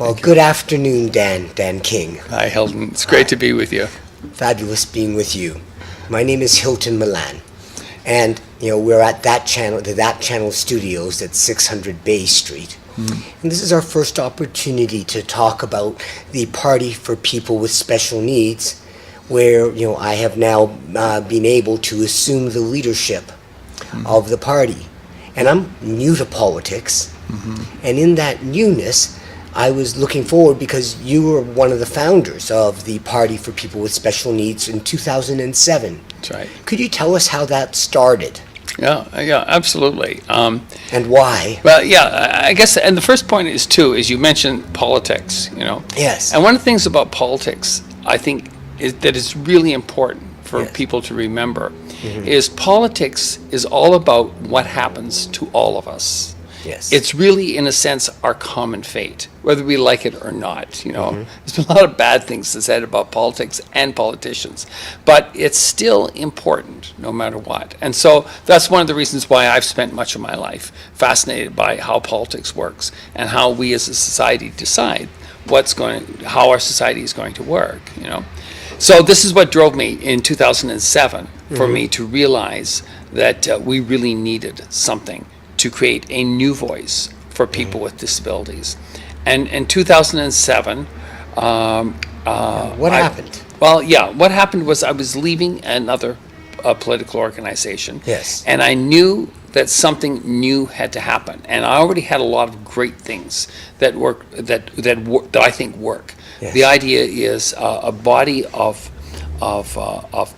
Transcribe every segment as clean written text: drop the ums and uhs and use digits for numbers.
Well, good afternoon, Dan King. Hi, Hilton. It's great to be with you. Fabulous being with you. My name is Hilton Milan, and we're at the That Channel Studios at 600 Bay Street. And this is our first opportunity to talk about the Party for People with Special Needs, where I have now been able to assume the leadership of the party. And I'm new to politics, and in that newness, I was looking forward because you were one of the founders of the Party for People with Special Needs in 2007. That's right. Could you tell us how that started? Yeah, absolutely. And why? Well, yeah, I guess, and the first point is you mentioned politics, Yes. And one of the things about politics, I think, is that it's really important for people to remember, is politics is all about what happens to all of us. Yes. It's really, in a sense, our common fate, whether we like it or not. There's been a lot of bad things said about politics and politicians, but it's still important no matter what. And so that's one of the reasons why I've spent much of my life fascinated by how politics works and how we as a society decide how our society is going to work. So this is what drove me in 2007 for me to realize that we really needed something to create a new voice for people with disabilities. And in 2007, what happened? What happened was I was leaving another political organization. Yes. And I knew that something new had to happen. And I already had a lot of great things that I think work. Yes. The idea is a body of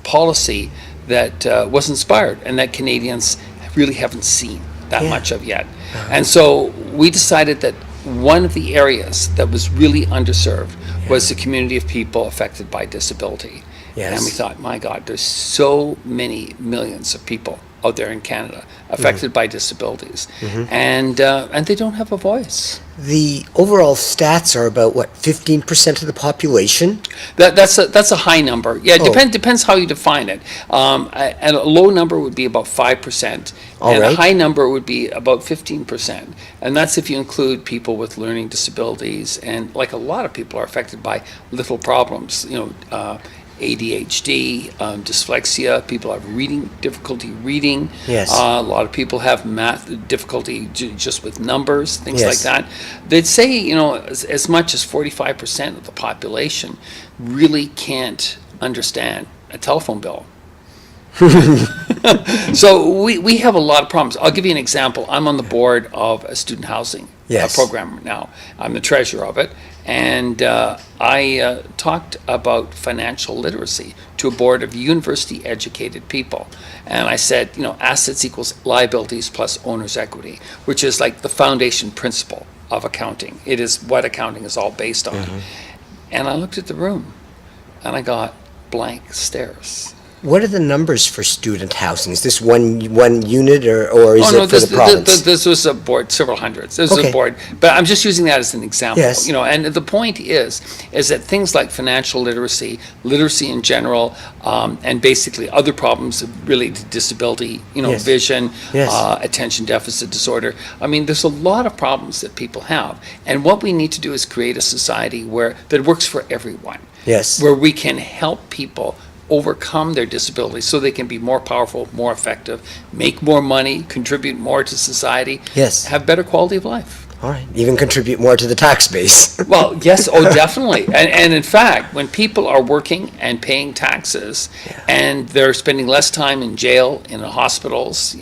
policy that was inspired and that Canadians really haven't seen that much of yet. And so we decided that one of the areas that was really underserved was the community of people affected by disability. Yes. And we thought, my God, there's so many millions of people out there in Canada affected by disabilities, and they don't have a voice. The overall stats are about 15% of the population? That's a high number. Yeah, depends how you define it. And a low number would be about 5%, and a high number would be about 15%. And that's if you include people with learning disabilities, and like a lot of people are affected by little problems. ADHD, dyslexia, people have difficulty reading. Yes. A lot of people have math difficulty just with numbers, things like that. They'd say, as much as 45% of the population really can't understand a telephone bill. So we have a lot of problems. I'll give you an example. I'm on the board of a student housing program now. I'm the treasurer of it. And I talked about financial literacy to a board of university-educated people. And I said, assets equals liabilities plus owner's equity, which is like the foundation principle of accounting. It is what accounting is all based on. And I looked at the room, and I got blank stares. What are the numbers for student housing? Is this one unit or is it for the province? This was a board, several hundreds. This was a board, but I'm just using that as an example. Yes. And the point is that things like financial literacy in general, and basically other problems related to disability, vision, attention deficit disorder. I mean, there's a lot of problems that people have, and what we need to do is create a society that works for everyone. Yes. Where we can help people overcome their disabilities so they can be more powerful, more effective, make more money, contribute more to society, have better quality of life. All right, even contribute more to the tax base. Well, yes, definitely. And in fact, when people are working and paying taxes and they're spending less time in jail, in the hospitals,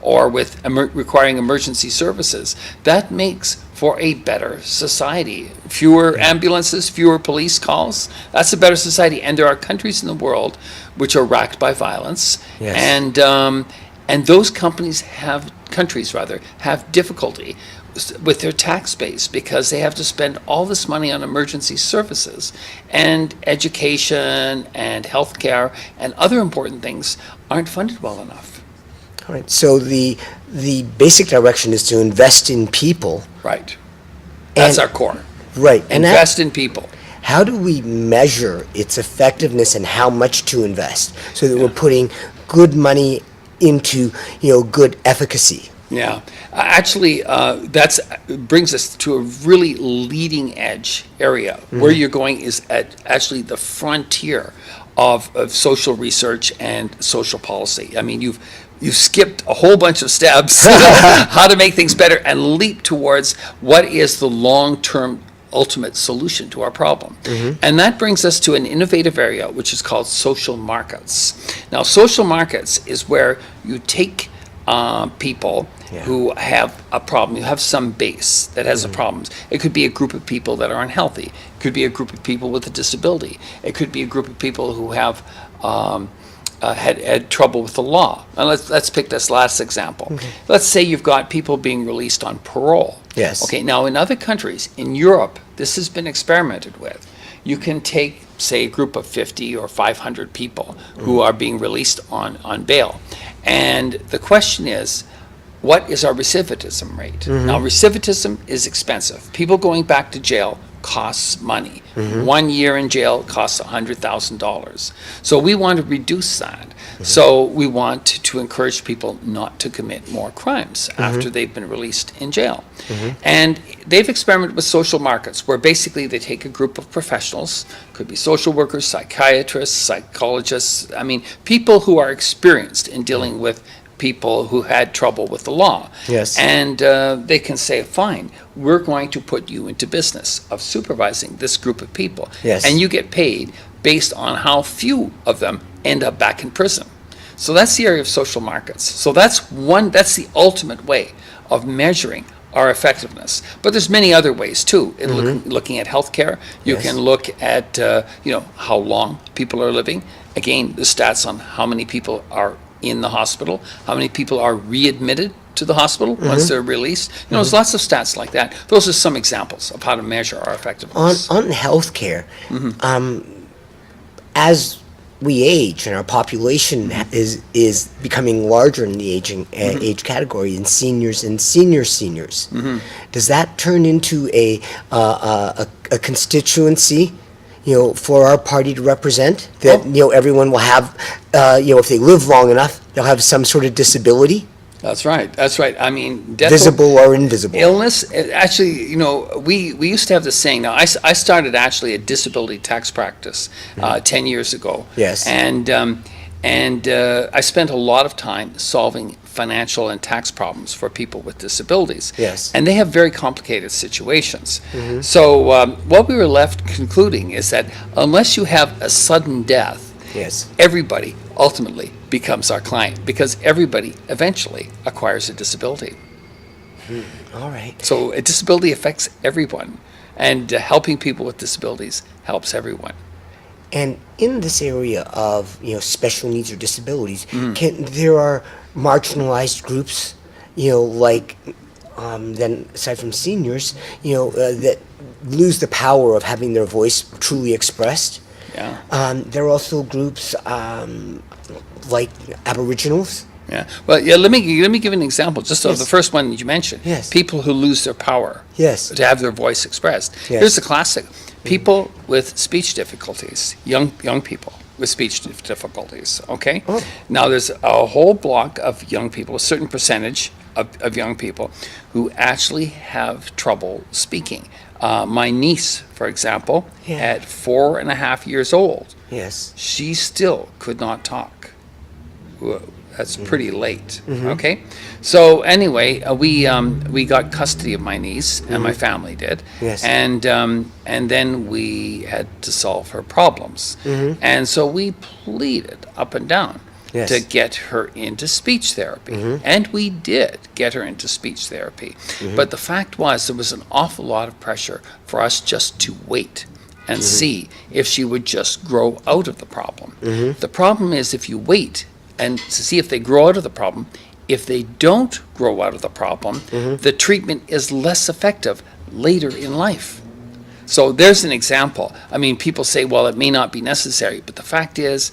or with requiring emergency services, that makes for a better society. Fewer ambulances, fewer police calls. That's a better society. And there are countries in the world which are racked by violence, and those countries have difficulty with their tax base because they have to spend all this money on emergency services, and education and healthcare and other important things aren't funded well enough. All right. So the basic direction is to invest in people. Right. That's our core. Right. Invest in people. How do we measure its effectiveness and how much to invest so that we're putting good money into, good efficacy? Yeah, actually, that's brings us to a really leading edge area. Where you're going is at actually the frontier of social research and social policy. I mean, you've skipped a whole bunch of steps how to make things better and leap towards what is the long-term ultimate solution to our problem. And that brings us to an innovative area which is called social markets. Now, social markets is where you take people who have a problem, who have some base that has a problem. It could be a group of people that are unhealthy. It could be a group of people with a disability. It could be a group of people who have had trouble with the law. And let's pick this last example. Let's say you've got people being released on parole. Yes. Okay, now in other countries, in Europe, this has been experimented with. You can take, say, a group of 50 or 500 people who are being released on bail. And the question is, what is our recidivism rate? Now, recidivism is expensive. People going back to jail costs money. 1 year in jail costs $100,000. So we want to reduce that. So we want to encourage people not to commit more crimes after they've been released in jail. And they've experimented with social markets where basically they take a group of professionals, could be social workers, psychiatrists, psychologists, I mean, people who are experienced in dealing with people who had trouble with the law. Yes. And they can say, fine, we're going to put you into business of supervising this group of people. Yes. And you get paid based on how few of them end up back in prison. So that's the area of social markets. So that's the ultimate way of measuring our effectiveness. But there's many other ways too. In looking at healthcare, you can look at how long people are living. Again, the stats on how many people are in the hospital, how many people are readmitted to the hospital once they're released. There's lots of stats like that. Those are some examples of how to measure our effectiveness. On healthcare, as we age and our population is becoming larger in the aging age category, and seniors, does that turn into a constituency, for our party to represent? That everyone will have, if they live long enough, they'll have some sort of disability. That's right. I mean, death, Visible or invisible. illness. Actually, we used to have this saying. Now, I started actually a disability tax practice 10 years ago. Yes. And I spent a lot of time solving financial and tax problems for people with disabilities. Yes. And they have very complicated situations. So what we were left concluding is that unless you have a sudden death, Yes. everybody ultimately becomes our client because everybody eventually acquires a disability. All right. So a disability affects everyone, and helping people with disabilities helps everyone. And in this area of special needs or disabilities, there are marginalized groups, like then aside from seniors, that lose the power of having their voice truly expressed. Yeah. There are also groups like Aboriginals. Yeah. Well, yeah. Let me give an example. Just of the first one that you mentioned. Yes. People who lose their power. Yes. To have their voice expressed. Yes. Here's the classic: people with speech difficulties, young people with speech difficulties. Okay. Oh. Now there's a whole block of young people, a certain percentage of young people, who actually have trouble speaking. My niece, for example, at 4.5 years old, Yes. she still could not talk. That's pretty late. Okay, so anyway, we got custody of my niece, and my family did. Yes. And then we had to solve her problems, and so we pleaded up and down Yes. to get her into speech therapy, and we did get her into speech therapy. But the fact was, there was an awful lot of pressure for us just to wait and see if she would just grow out of the problem. The problem is, if you wait and to see if they grow out of the problem, if they don't grow out of the problem, the treatment is less effective later in life. So there's an example. I mean, people say, well, it may not be necessary, but the fact is,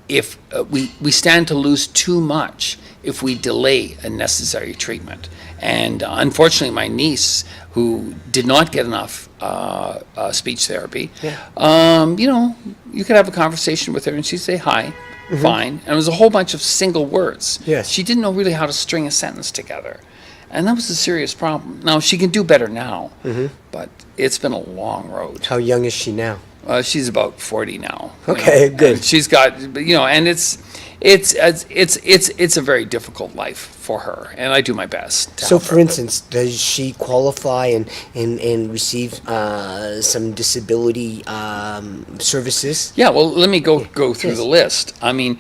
if we stand to lose too much if we delay a necessary treatment. And unfortunately, my niece, who did not get enough speech therapy, you could have a conversation with her and she'd say, hi, fine. And it was a whole bunch of single words. Yes. She didn't know really how to string a sentence together. And that was a serious problem. Now, she can do better now, but it's been a long road. How young is she now? She's about 40 now. Okay, good. And she's got, and it's a very difficult life for her, and I do my best to So, help for her. instance, does she qualify and receive some disability services? Yeah, well, let me go through Yes. the list. I mean,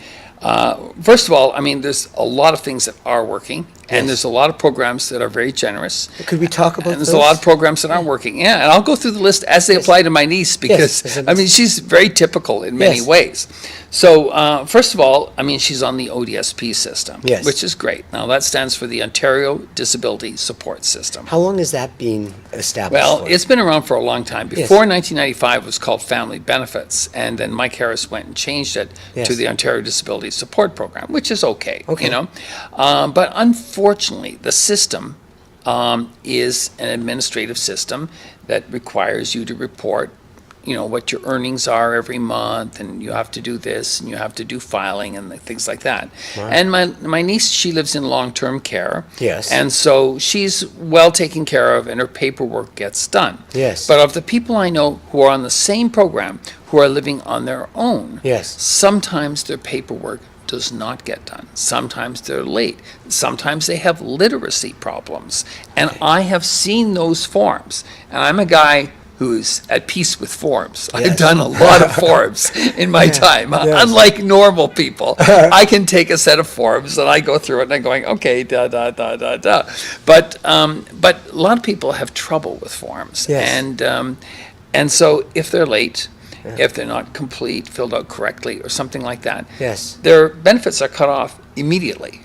first of all, I mean, there's a lot of things that are working, and Yes. there's a lot of programs that are very generous. Could we talk about And there's those? a lot of programs that aren't working. Yeah, and I'll go through the list as they apply to my niece because, Yes. I mean, she's very typical in many Yes. ways. So, first of all, I mean, she's on the ODSP system, Yes. which is great. Now, that stands for the Ontario Disability Support System. How long has that been established Well, for? it's been around for a long time. Before 1995, it was called Family Benefits, and then Mike Harris went and changed it Yes. to the Ontario Disability Support Program, which is okay, Okay. you know. But unfortunately, the system is an administrative system that requires you to report, what your earnings are every month, and you have to do this, and you have to do filing and things like that. And my niece, she lives in long-term care. Yes. And so she's well taken care of, and her paperwork gets done. Yes. But of the people I know who are on the same program, who are living on their own, Yes. sometimes their paperwork does not get done. Sometimes they're late. Sometimes they have literacy problems. And I have seen those forms. And I'm a guy who's at peace with forms. I've Yes. done a lot of forms in my time. Yes. Unlike normal people, I can take a set of forms and I go through it and I'm going, okay, da da da da da. But a lot of people have trouble with forms, Yes. and so if they're late, if they're not complete, filled out correctly, or something like that, Yes. their benefits are cut off immediately.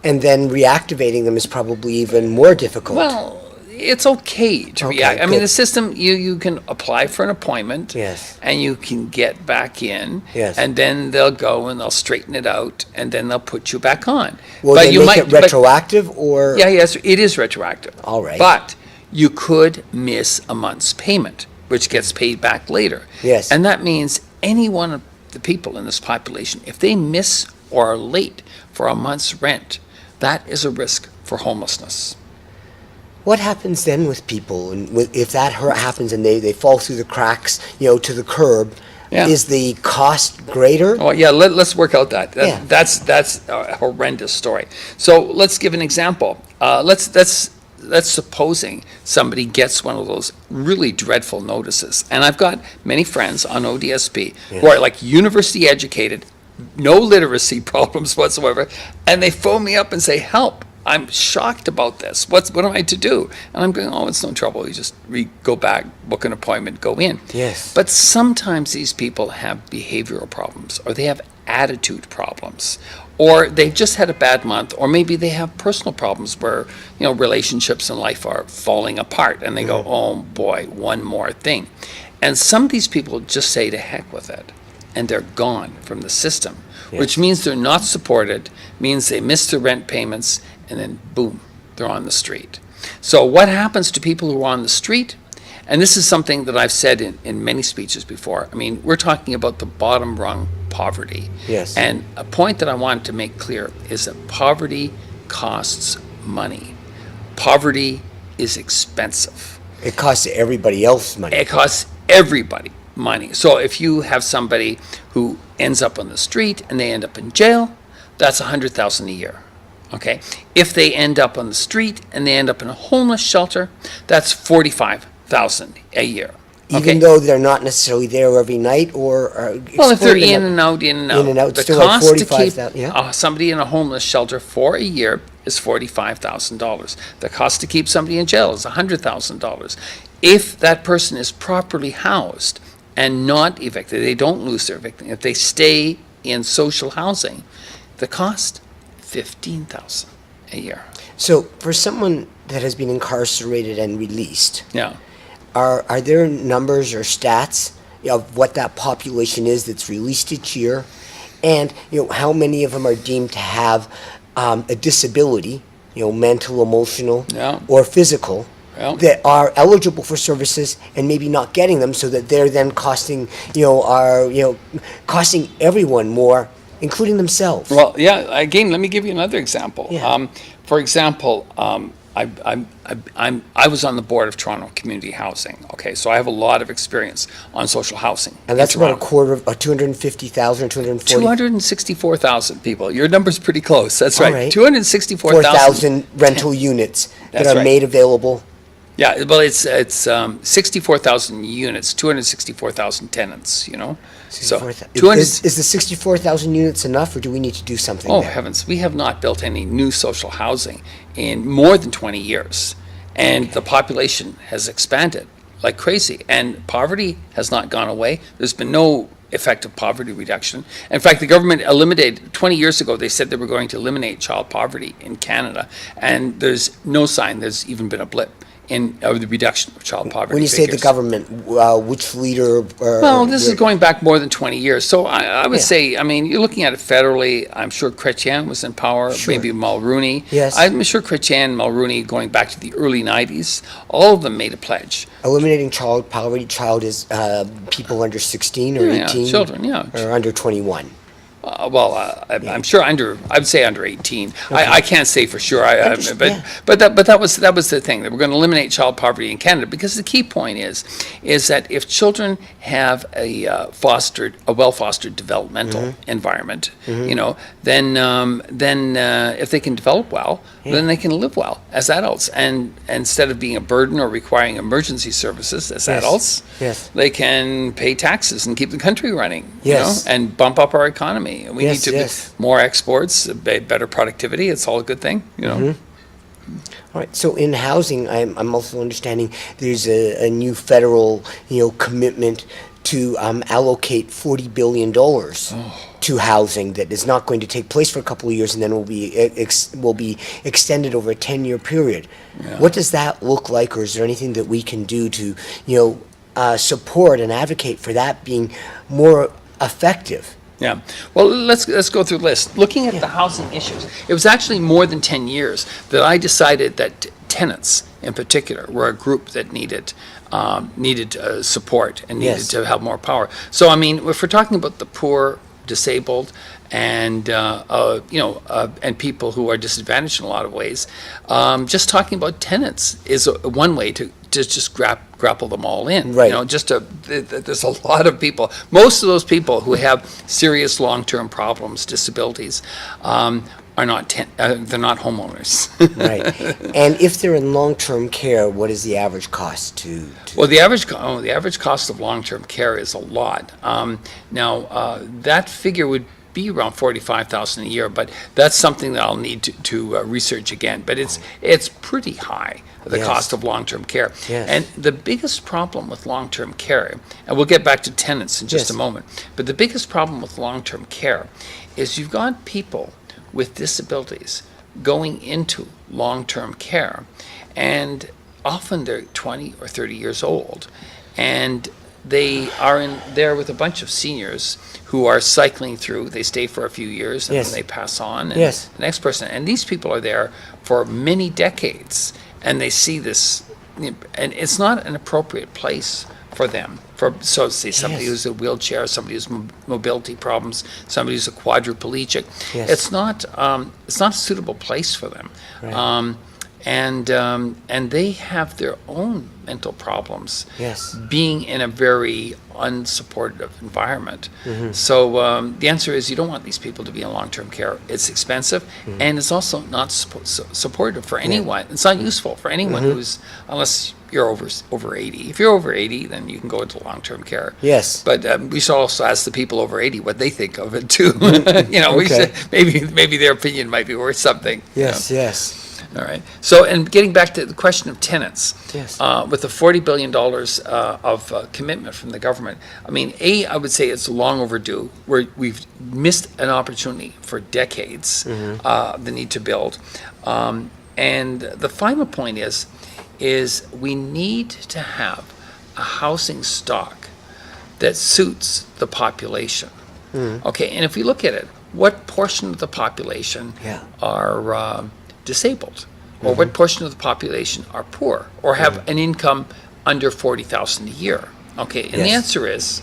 And then reactivating them is probably even more difficult. Well, it's okay to Okay, react. I mean, good. the system, you can apply for an appointment. Yes. And you can get back in. Yes. And then they'll go and they'll straighten it out, and then they'll put you back on. Will But they you make it but- retroactive or? Yeah, yes, it is retroactive. All right. But you could miss a month's payment, which gets paid back later. Yes. And that means any one of the people in this population, if they miss or are late for a month's rent, that is a risk for homelessness. What happens then with people if that happens and they fall through the cracks, to the curb? Yeah. Is the cost greater? Oh yeah, let's work out that. Yeah. That's a horrendous story. So let's give an example. Let's supposing somebody gets one of those really dreadful notices, and I've got many friends on ODSP who are like university educated, no literacy problems whatsoever, and they phone me up and say, "Help! I'm shocked about this. What am I to do?" And I'm going, "Oh, it's no trouble. You just go back, book an appointment, go in." Yes. But sometimes these people have behavioral problems, or they have attitude problems, or they've just had a bad month, or maybe they have personal problems where, relationships in life are falling apart, and they go, "Oh boy, one more thing." And some of these people just say to heck with it, and they're gone from the system, which means they're not supported, means they miss their rent payments, and then boom, they're on the street. So what happens to people who are on the street? And this is something that I've said in many speeches before. I mean, we're talking about the bottom rung poverty. Yes. And a point that I wanted to make clear is that poverty costs money. Poverty is expensive. It costs everybody else money. It costs everybody money. So if you have somebody who ends up on the street and they end up in jail, that's $100,000 a year. Okay. If they end up on the street and they end up in a homeless shelter, that's $45,000 a year. Even though they're not necessarily there every night or Well, if they're exclude them in and out, in and out. in and out, The still like cost to keep 45,000, yeah. somebody in a homeless shelter for a year is $45,000. The cost to keep somebody in jail is $100,000. If that person is properly housed and not evicted, they don't lose their evicting. If they stay in social housing, the cost $15,000 a year. So for someone that has been incarcerated and released, Yeah. are there numbers or stats of what that population is that's released each year, and how many of them are deemed to have a disability, mental, emotional, Yeah. or physical, Yeah. that are eligible for services and maybe not getting them, so that they're then costing costing everyone more, including themselves? Well, yeah, again, let me give you another example. Yeah. For example, I was on the board of Toronto Community Housing. Okay, so I have a lot of experience on social housing. And that's about a quarter of 250,000 or 240? 264,000 people. Your number's pretty close. That's All right. right. 264,000 4,000 rental units that That's are right. made available. Yeah, well, it's 64,000 units, 264,000 tenants. You know, so 200. Is the 64,000 units enough, or do we need to do something Oh there? heavens, we have not built any new social housing in more than 20 years, and the population has expanded like crazy, and poverty has not gone away. There's been no effective poverty reduction. In fact, the government eliminated, 20 years ago, they said they were going to eliminate child poverty in Canada, and there's no sign there's even been a blip of the reduction of child poverty When you say the figures. government, which leader? Well, this is going back more than 20 years. So I would Yeah. say, I mean, you're looking at it federally. I'm sure Chrétien was in power, Sure. maybe Mulrooney. Yes. I'm sure Chrétien and Mulrooney, going back to the early 90s, all of them made a pledge. Eliminating child poverty. Child is people under 16 or Yeah, 18? children, yeah. Or under 21. I'm sure I'd say under 18. I can't say for sure. Yeah. But that was the thing, that we're going to eliminate child poverty in Canada, because the key point is that if children have a well fostered developmental environment, you know, then if they can develop well, then they can live well as adults, and instead of being a burden or requiring emergency services as adults, Yes. they can pay taxes and keep the country running, Yes. you know, and bump up our economy. We Yes, need to yes. more exports, better productivity. It's all a good thing, you know. All right. So in housing, I'm also understanding there's a new federal, commitment to allocate $40 billion to housing that is not going to take place for a couple of years, and then will be extended over a 10-year period. Yeah. What does that look like, or is there anything that we can do to, support and advocate for that being more effective? Yeah. Well, let's go through the list. Looking at the housing issues, it was actually more than 10 years that I decided that tenants, in particular, were a group that needed support and needed Yes. to have more power. So, I mean, if we're talking about the poor, disabled, and and people who are disadvantaged in a lot of ways, just talking about tenants is one way to just grapple them all in. Right. You know, there's a lot of people. Most of those people who have serious long-term problems, disabilities, are not they're not homeowners. Right. And if they're in long-term care, what is the average cost to Well, the average cost of long-term care is a lot. Now, that figure would be around $45,000 a year, but that's something that I'll need to research again. But it's pretty high, the Yes. cost of long-term care. Yes. And the biggest problem with long-term care, and we'll get back to tenants in just Yes. a moment, but the biggest problem with long-term care is you've got people with disabilities going into long-term care, and often they're 20 or 30 years old, and they are in there with a bunch of seniors who are cycling through. They stay for a few years and Yes. then they pass on, and Yes. the next person, and these people are there for many decades, and they see this, and it's not an appropriate place for them. So say somebody Yes. who's in a wheelchair, somebody who's mobility problems, somebody who's a quadriplegic. Yes. It's not a suitable place for them. Right. And they have their own mental problems. Yes. Being in a very unsupportive environment. Mm-hmm. So the answer is you don't want these people to be in long-term care. It's expensive, Mm-hmm. and it's also not supportive for anyone. It's not useful for anyone Mm-hmm. who's, unless you're over 80. If you're over 80, then you can go into long-term care. Yes. But we should also ask the people over 80 what they think of it too. We Okay. should, maybe their opinion might be worth something. Yes, yes. All right. So, and getting back to the question of tenants, Yes. with the $40 billion of commitment from the government, I mean, I would say it's long overdue. We've missed an opportunity for decades, the need to build. And the final point is we need to have a housing stock that suits the population. Okay, and if we look at it, what portion of the population Yeah. are disabled, or what portion of the population are poor, or have an income under $40,000 a year? Okay, and the Yes. answer is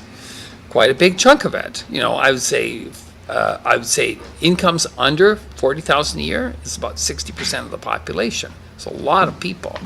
quite a big chunk of it. I would say I would say incomes under 40,000 a year is about 60% of the population. It's a lot of people,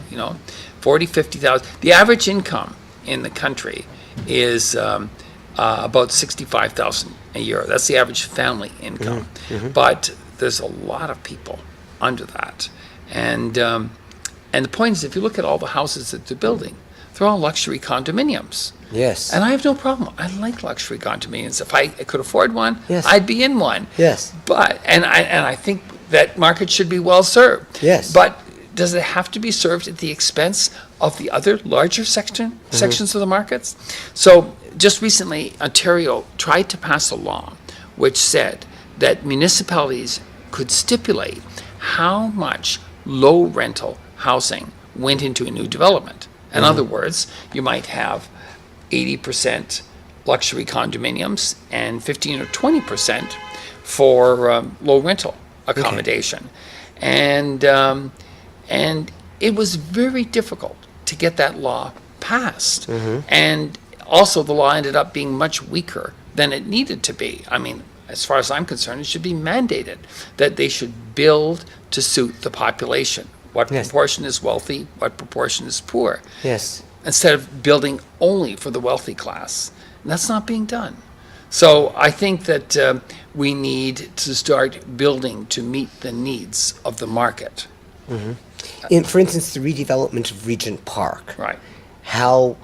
40, 50,000. The average income in the country is about 65,000 a year. That's the average family income. But there's a lot of people under that. And the point is, if you look at all the houses that they're building, they're all luxury condominiums. Yes. And I have no problem. I like luxury condominiums. If I could afford one, Yes. I'd be in one. Yes. But I think that market should be well served. Yes. But does it have to be served at the expense of the other larger sections of the markets? So just recently, Ontario tried to pass a law which said that municipalities could stipulate how much low rental housing went into a new development. In other words, you might have 80% luxury condominiums and 15 or 20% for low rental accommodation. And it was very difficult to get that law passed. And also the law ended up being much weaker than it needed to be. I mean, as far as I'm concerned, it should be mandated that they should build to suit the population. What Yes. proportion is wealthy, what proportion is poor, Yes. instead of building only for the wealthy class. And that's not being done. So I think that we need to start building to meet the needs of the market. For instance, the redevelopment of Regent Park. Right. How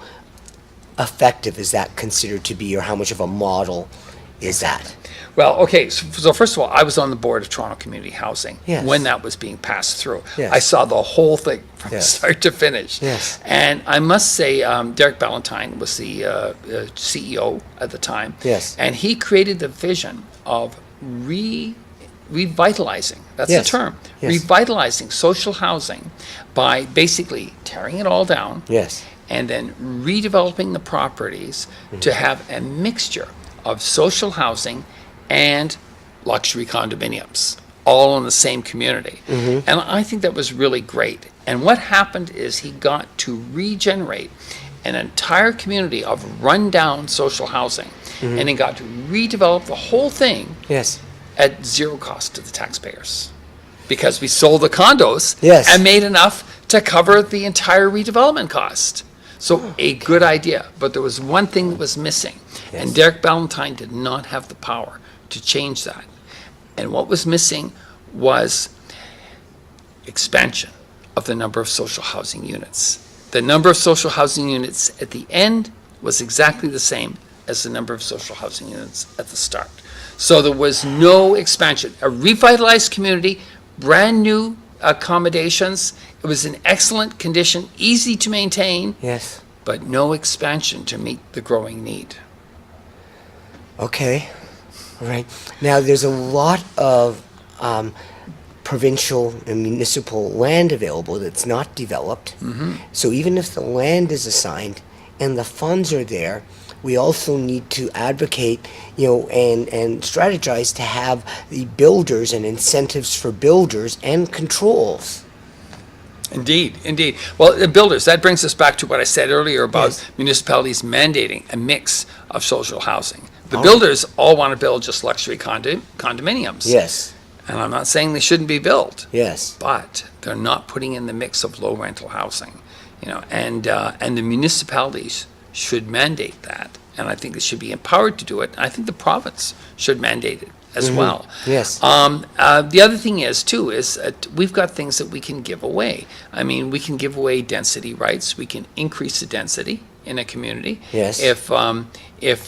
effective is that considered to be, or how much of a model is that? Well, okay, so first of all, I was on the board of Toronto Community Housing Yes. when that was being passed through. Yes. I saw the whole thing from Yes. start to finish. Yes. And I must say, Derek Ballantyne was the CEO at the time. Yes. And he created the vision of revitalizing, that's Yes. the term, Yes. revitalizing social housing by basically tearing it all down Yes. and then redeveloping the properties to have a mixture of social housing and luxury condominiums, all in the same community. And I think that was really great. And what happened is he got to regenerate an entire community of rundown social housing, and he got to redevelop the whole thing Yes. at zero cost to the taxpayers, because we sold the condos Yes. and made enough to cover the entire redevelopment cost. So a good idea, but there was one thing that was missing, Yes. and Derek Ballantyne did not have the power to change that. And what was missing was expansion of the number of social housing units. The number of social housing units at the end was exactly the same as the number of social housing units at the start. So there was no expansion. A revitalized community, brand new accommodations. It was in excellent condition, easy to maintain, Yes. but no expansion to meet the growing need. Okay. All right. Now, there's a lot of provincial and municipal land available that's not developed. So even if the land is assigned and the funds are there, we also need to advocate, and strategize to have the builders and incentives for builders and controls. Indeed, indeed. Well, the builders, that brings us back to what I said earlier about Yes. municipalities mandating a mix of social housing. The builders all want to build just luxury condominiums. Yes. And I'm not saying they shouldn't be built, Yes. but they're not putting in the mix of low rental housing, and the municipalities should mandate that. And I think they should be empowered to do it. I think the province should mandate it as well. Yes. The other thing is we've got things that we can give away. I mean, we can give away density rights. We can increase the density in a community. Yes. If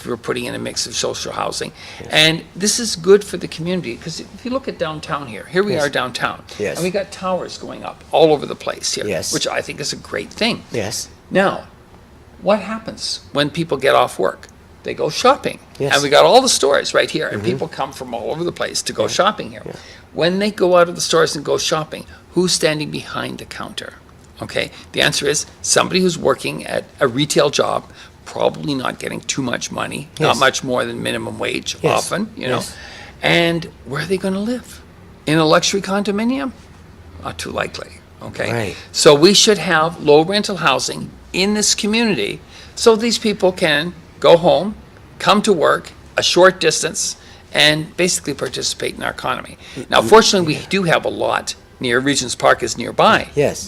we're putting in a mix of social housing. And this is good for the community, because if you look at downtown here we Yes. are downtown. Yes. And we got towers going up all over the place here, Yes. which I think is a great thing. Yes. Now, what happens when people get off work? They go shopping. Yes. And we got all the stores right here, and people come from all over the place to go shopping here. When they go out of the stores and go shopping, who's standing behind the counter? Okay, the answer is somebody who's working at a retail job, probably not getting too much money, not Yes. much more than minimum wage Yes. often, Yes. And where are they going to live? In a luxury condominium? Not too likely, okay? Right. So we should have low rental housing in this community so these people can go home, come to work a short distance, and basically participate in our economy. Now, fortunately, we do have a lot near Regent's Park is nearby. Yes.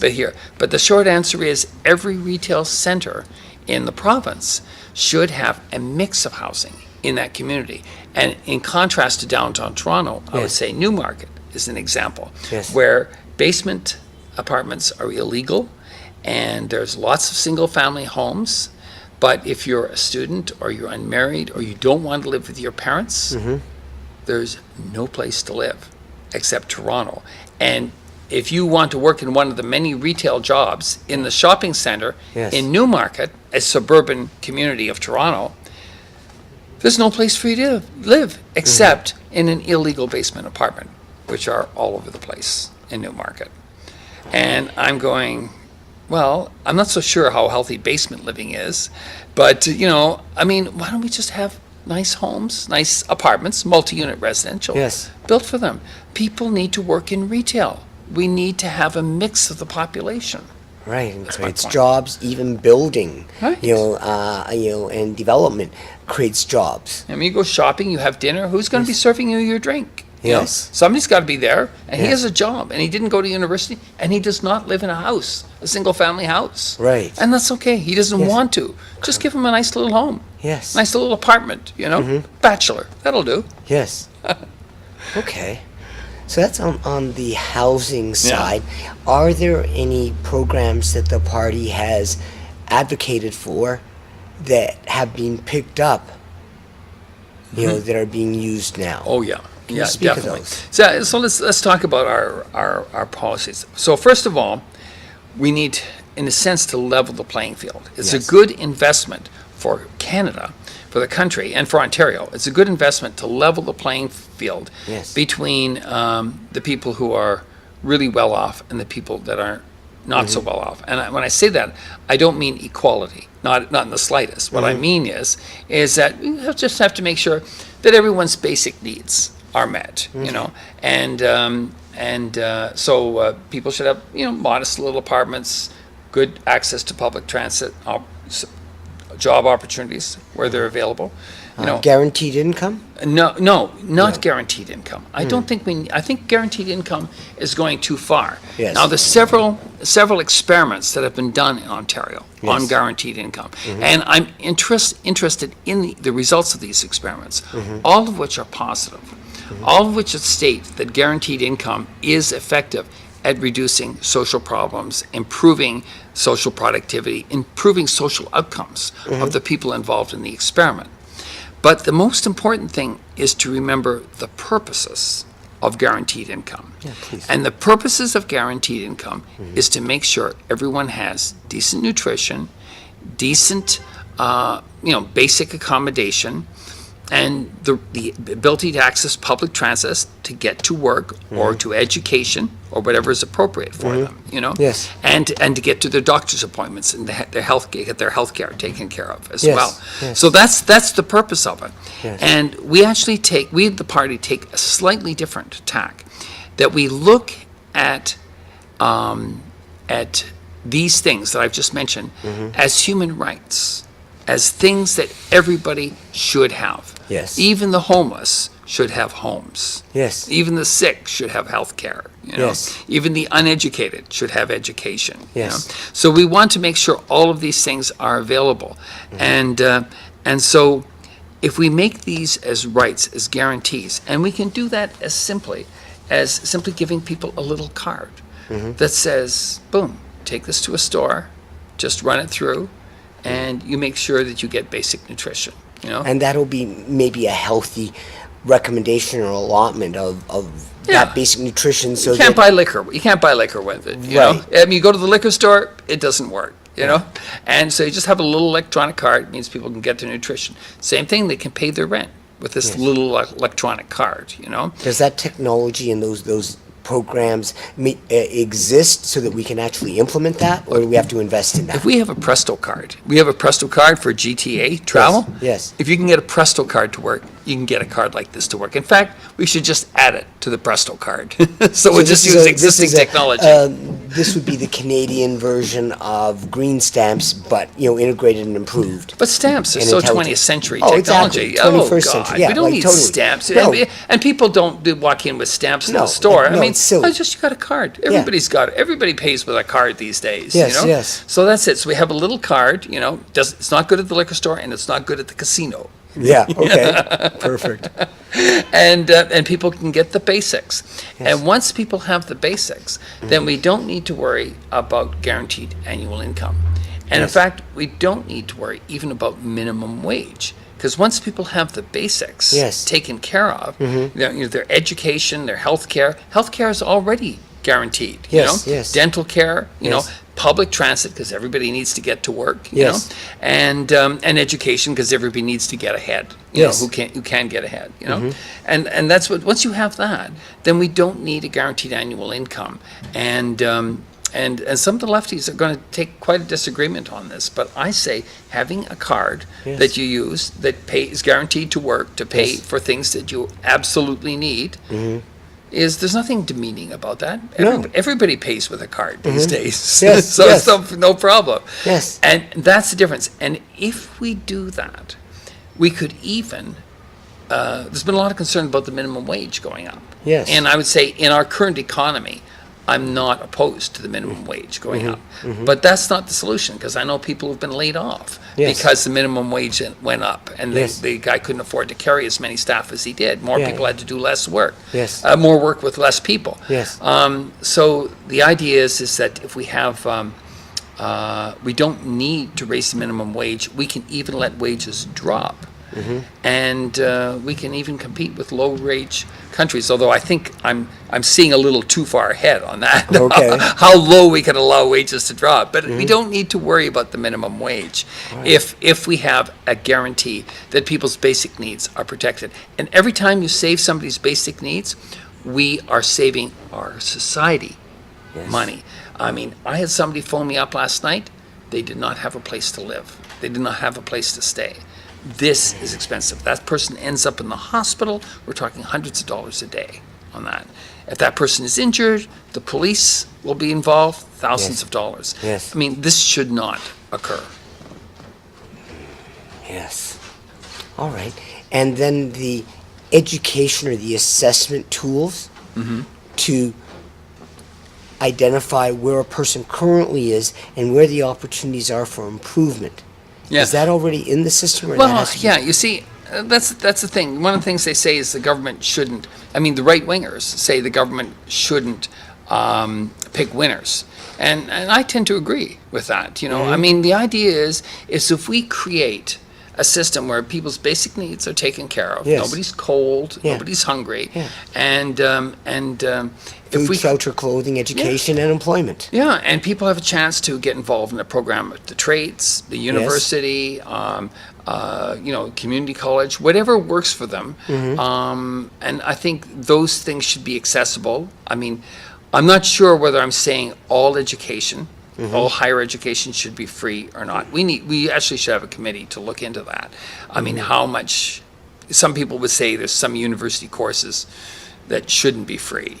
But the short answer is every retail center in the province should have a mix of housing in that community. And in contrast to downtown Toronto, I would Yes. say Newmarket is an example Yes. where basement apartments are illegal and there's lots of single family homes. But if you're a student or you're unmarried or you don't want to live with your parents, there's no place to live except Toronto. And if you want to work in one of the many retail jobs in the shopping center Yes. in Newmarket, a suburban community of Toronto, there's no place for you to live except in an illegal basement apartment, which are all over the place in Newmarket. And I'm going, well, I'm not so sure how healthy basement living is, but, I mean, why don't we just have nice homes, nice apartments, multi-unit residential, Yes. built for them? People need to work in retail. We need to have a mix of the population. Right, and my creates point. jobs, even building, Right. and development creates jobs. I mean, you go shopping, you have dinner, who's going to be serving you your drink? You know? Yes. Somebody's got to be there, and he Yes. has a job, and he didn't go to university, and he does not live in a house, a single-family house. Right. And that's okay. He doesn't Yes. want to. Just give him a nice little home. Yes. Nice little apartment, Bachelor. That'll do. Yes. Okay. So that's on the housing side. Are there any programs that the party has advocated for that have been picked up, that are being used now? Oh, yeah. Can Yeah, you speak of definitely. those? So let's talk about our policies. So first of all, we need, in a sense, to level the playing field. It's Yes. a good investment for Canada, for the country, and for Ontario. It's a good investment to level the playing field Yes. between the people who are really well off and the people that are not so well off. And when I say that, I don't mean equality, not in the slightest. What I mean is that we just have to make sure that everyone's basic needs are met, so people should have, modest little apartments, good access to public transit, job opportunities where they're available. Guaranteed income? Not guaranteed income. I don't think I think guaranteed income is going too far. Yes. Now, there's several experiments that have been done in Ontario on Yes. guaranteed income. And I'm interested in the results of these experiments, all of which are positive, all of which state that guaranteed income is effective at reducing social problems, improving social productivity, improving social outcomes of the people involved in the experiment. But the most important thing is to remember the purposes of guaranteed income. Yeah, please. And the purposes of guaranteed income is to make sure everyone has decent nutrition, decent, basic accommodation, and the ability to access public transit to get to work or to education or whatever is appropriate for them, Yes. and to get to their doctor's appointments and get their health care taken care of as Yes. well. Yes. So that's the purpose of it. Yes. And we the party take a slightly different tack, that we look at these things that I've just mentioned as human rights, as things that everybody should have. Yes. Even the homeless should have homes. Yes. Even the sick should have health care. Yes. Even the uneducated should have education. Yes. So we want to make sure all of these things are available. And so if we make these as rights, as guarantees, and we can do that as simply giving people a little card that says, boom, take this to a store, just run it through, and you make sure that you get basic nutrition. And that'll be maybe a healthy recommendation or allotment of Yeah. that basic nutrition. So You can't that, buy liquor. You can't buy liquor with it. You know, Right. I mean, you go to the liquor store, it doesn't work. And so you just have a little electronic card. It means people can get their nutrition. Same thing, they can pay their rent with this Yes. little electronic card. does that technology and those programs exist so that we can actually implement that, or do we have to invest in that? If we have a Presto card, we have a Presto card for GTA travel. Yes. If you can get a Presto card to work, you can get a card like this to work. In fact, we should just add it to the Presto card. So we'll this just is use a- existing this is a, technology. This would be the Canadian version of green stamps, but integrated and improved. But stamps are and so intelligent. 20th century Oh, technology. exactly. 21st Oh, century. God. Yeah, we don't like, need totally. stamps. No. And people don't walk in with stamps in No, the store. no, I mean, it's silly. just you got a card. Everybody's got it. Everybody pays with a card these days. Yes, you know? yes. So that's it. So we have a little card, it's not good at the liquor store and it's not good at the casino. Yeah, okay. Perfect. And people can get the basics. Yes. And once people have the basics, then we don't need to worry about guaranteed annual income. And in Yes. fact, we don't need to worry even about minimum wage. Because once people have the basics Yes. taken care of, their education, their health care is already guaranteed. Yes, yes. Dental care, Yes. public transit because everybody needs to get to work, Yes. and education because everybody needs to get ahead, Yes. who can get ahead, and that's what, once you have that, then we don't need a guaranteed annual income, and some of the lefties are going to take quite a disagreement on this, but I say having a card Yes. that you use that is guaranteed to work to pay Yes. for things that you absolutely need. There's nothing demeaning about that. No. Everybody pays with a card these days. Yes, So yes. it's no problem. Yes. And that's the difference. And if we do that, we could even, there's been a lot of concern about the minimum wage going up. Yes. And I would say in our current economy, I'm not opposed to the minimum wage going up. But that's not the solution because I know people who've been laid off Yes. because the minimum wage went up and Yes. the guy couldn't afford to carry as many staff as he did. More Yeah. people had to do less work. Yes. More work with less people. Yes. So the idea is that if we have, we don't need to raise the minimum wage. We can even let wages drop. And we can even compete with low-wage countries. Although I think I'm seeing a little too far ahead on that. Okay. How low we can allow wages to drop, but we don't need to worry about the minimum wage if we have a guarantee that people's basic needs are protected. And every time you save somebody's basic needs, we are saving our society money. I mean, I had somebody phone me up last night. They did not have a place to live. They did not have a place to stay. This is expensive. That person ends up in the hospital. We're talking hundreds of dollars a day on that. If that person is injured, the police will be involved, thousands Yes. of dollars. Yes. I mean, this should not occur. Yes. All right. And then the education or the assessment tools to identify where a person currently is and where the opportunities are for improvement. Yeah. Is that already in the system? Or that Well, has to be- yeah, you see, that's the thing. One of the things they say is the government shouldn't, I mean, the right-wingers say the government shouldn't pick winners. And I tend to agree with that, I mean, the idea is if we create a system where people's basic needs are taken care of, Yes. nobody's cold, Yeah. nobody's hungry, Yeah. and if Food, we shelter, clothing, education, and employment. yeah, and people have a chance to get involved in a program at the trades, the university, community college, whatever works for them. And I think those things should be accessible. I mean, I'm not sure whether I'm saying all education, all higher education should be free or not. We actually should have a committee to look into that. I mean, how much, some people would say there's some university courses that shouldn't be free,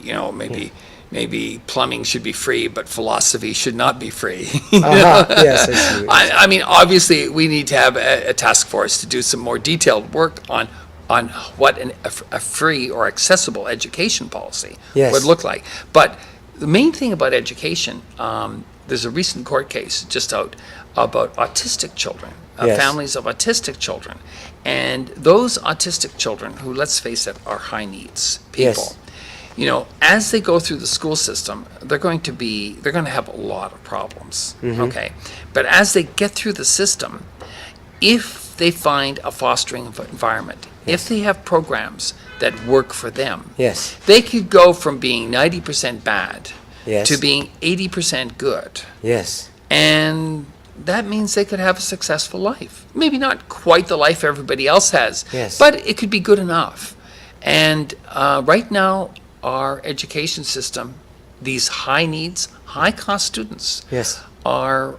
maybe plumbing should be free, but philosophy should not be free. Yes, I see. I mean, obviously, we need to have a task force to do some more detailed work on what a free or accessible education policy Yes. would look like. But the main thing about education, there's a recent court case just out about autistic children, Yes. families of autistic children. And those autistic children, who, let's face it, are high needs people, Yes. as they go through the school system, they're going to have a lot of problems, okay? But as they get through the system, if they find a fostering environment, if they have programs that work for them, Yes. they could go from being 90% bad Yes. to being 80% good. Yes. And that means they could have a successful life. Maybe not quite the life everybody else has, Yes. but it could be good enough. And right now, our education system, these high needs, high cost students Yes. are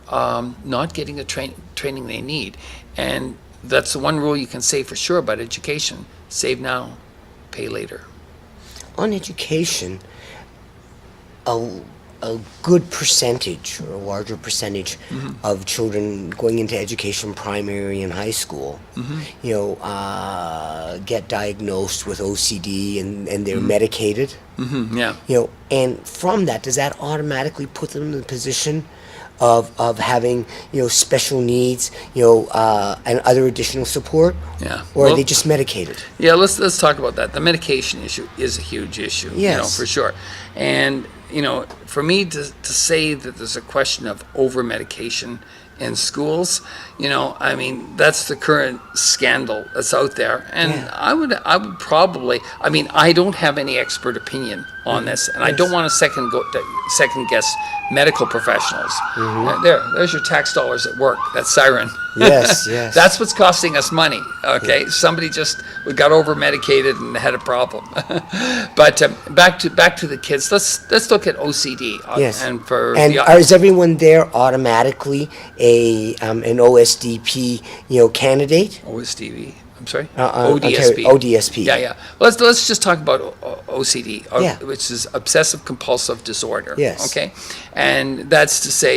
not getting the training they need. And that's the one rule you can say for sure about education: save now, pay later. On education, a good percentage or a larger percentage of children going into education, primary and high school, get diagnosed with OCD and they're medicated. Yeah. And from that, does that automatically put them in the position of having special needs, and other additional support? Yeah. Or Well, are they just medicated? Yeah, let's talk about that. The medication issue is a huge issue, Yes. for sure. And for me to say that there's a question of over medication in schools, I mean, that's the current scandal that's out there. And Yeah. I would probably, I mean, I don't have any expert opinion on this, and I don't want to second guess medical professionals. There's your tax dollars at work. That siren. Yes, yes. That's what's costing us money. Okay, somebody just got over medicated and had a problem. But back to the kids. Let's look at OCD. Yes. And for is everyone there automatically an OSDP candidate? OSDP. I'm sorry. ODSP. ODSP. Yeah. Let's just talk about OCD, Yeah. which is obsessive compulsive disorder. Yes. Okay, and that's to say,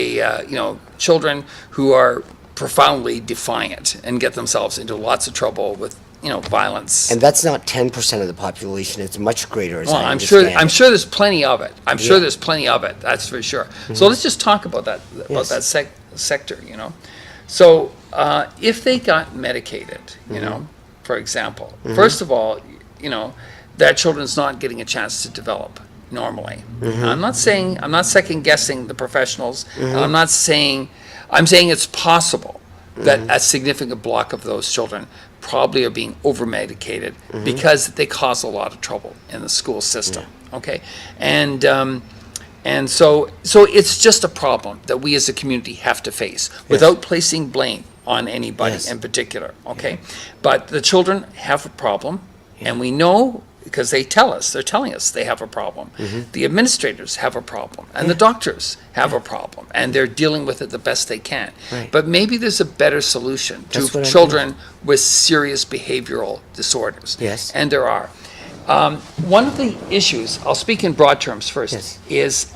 children who are profoundly defiant and get themselves into lots of trouble with violence. And that's not 10% of the population; it's much greater. As Well, I I'm sure understand. there's plenty of it. I'm sure Yeah. there's plenty of it. That's for sure. So let's just talk about that Yes. sector. So if they got medicated, for example, first of all, that children's not getting a chance to develop normally. I'm not second guessing the professionals. I'm saying it's possible that a significant block of those children probably are being over medicated because they cause a lot of trouble in the school system. Okay, and so it's just a problem that we as a community have to face without placing blame on anybody Yes. in particular. Okay, but the children have a problem, and we know because they're telling us they have a problem. The administrators have a problem, and the doctors have a problem, and they're dealing with it the best they can. Right. But maybe there's a better solution That's to what I children with serious behavioral disorders. Yes. And there are. One of the issues, I'll speak in broad terms first, Yes.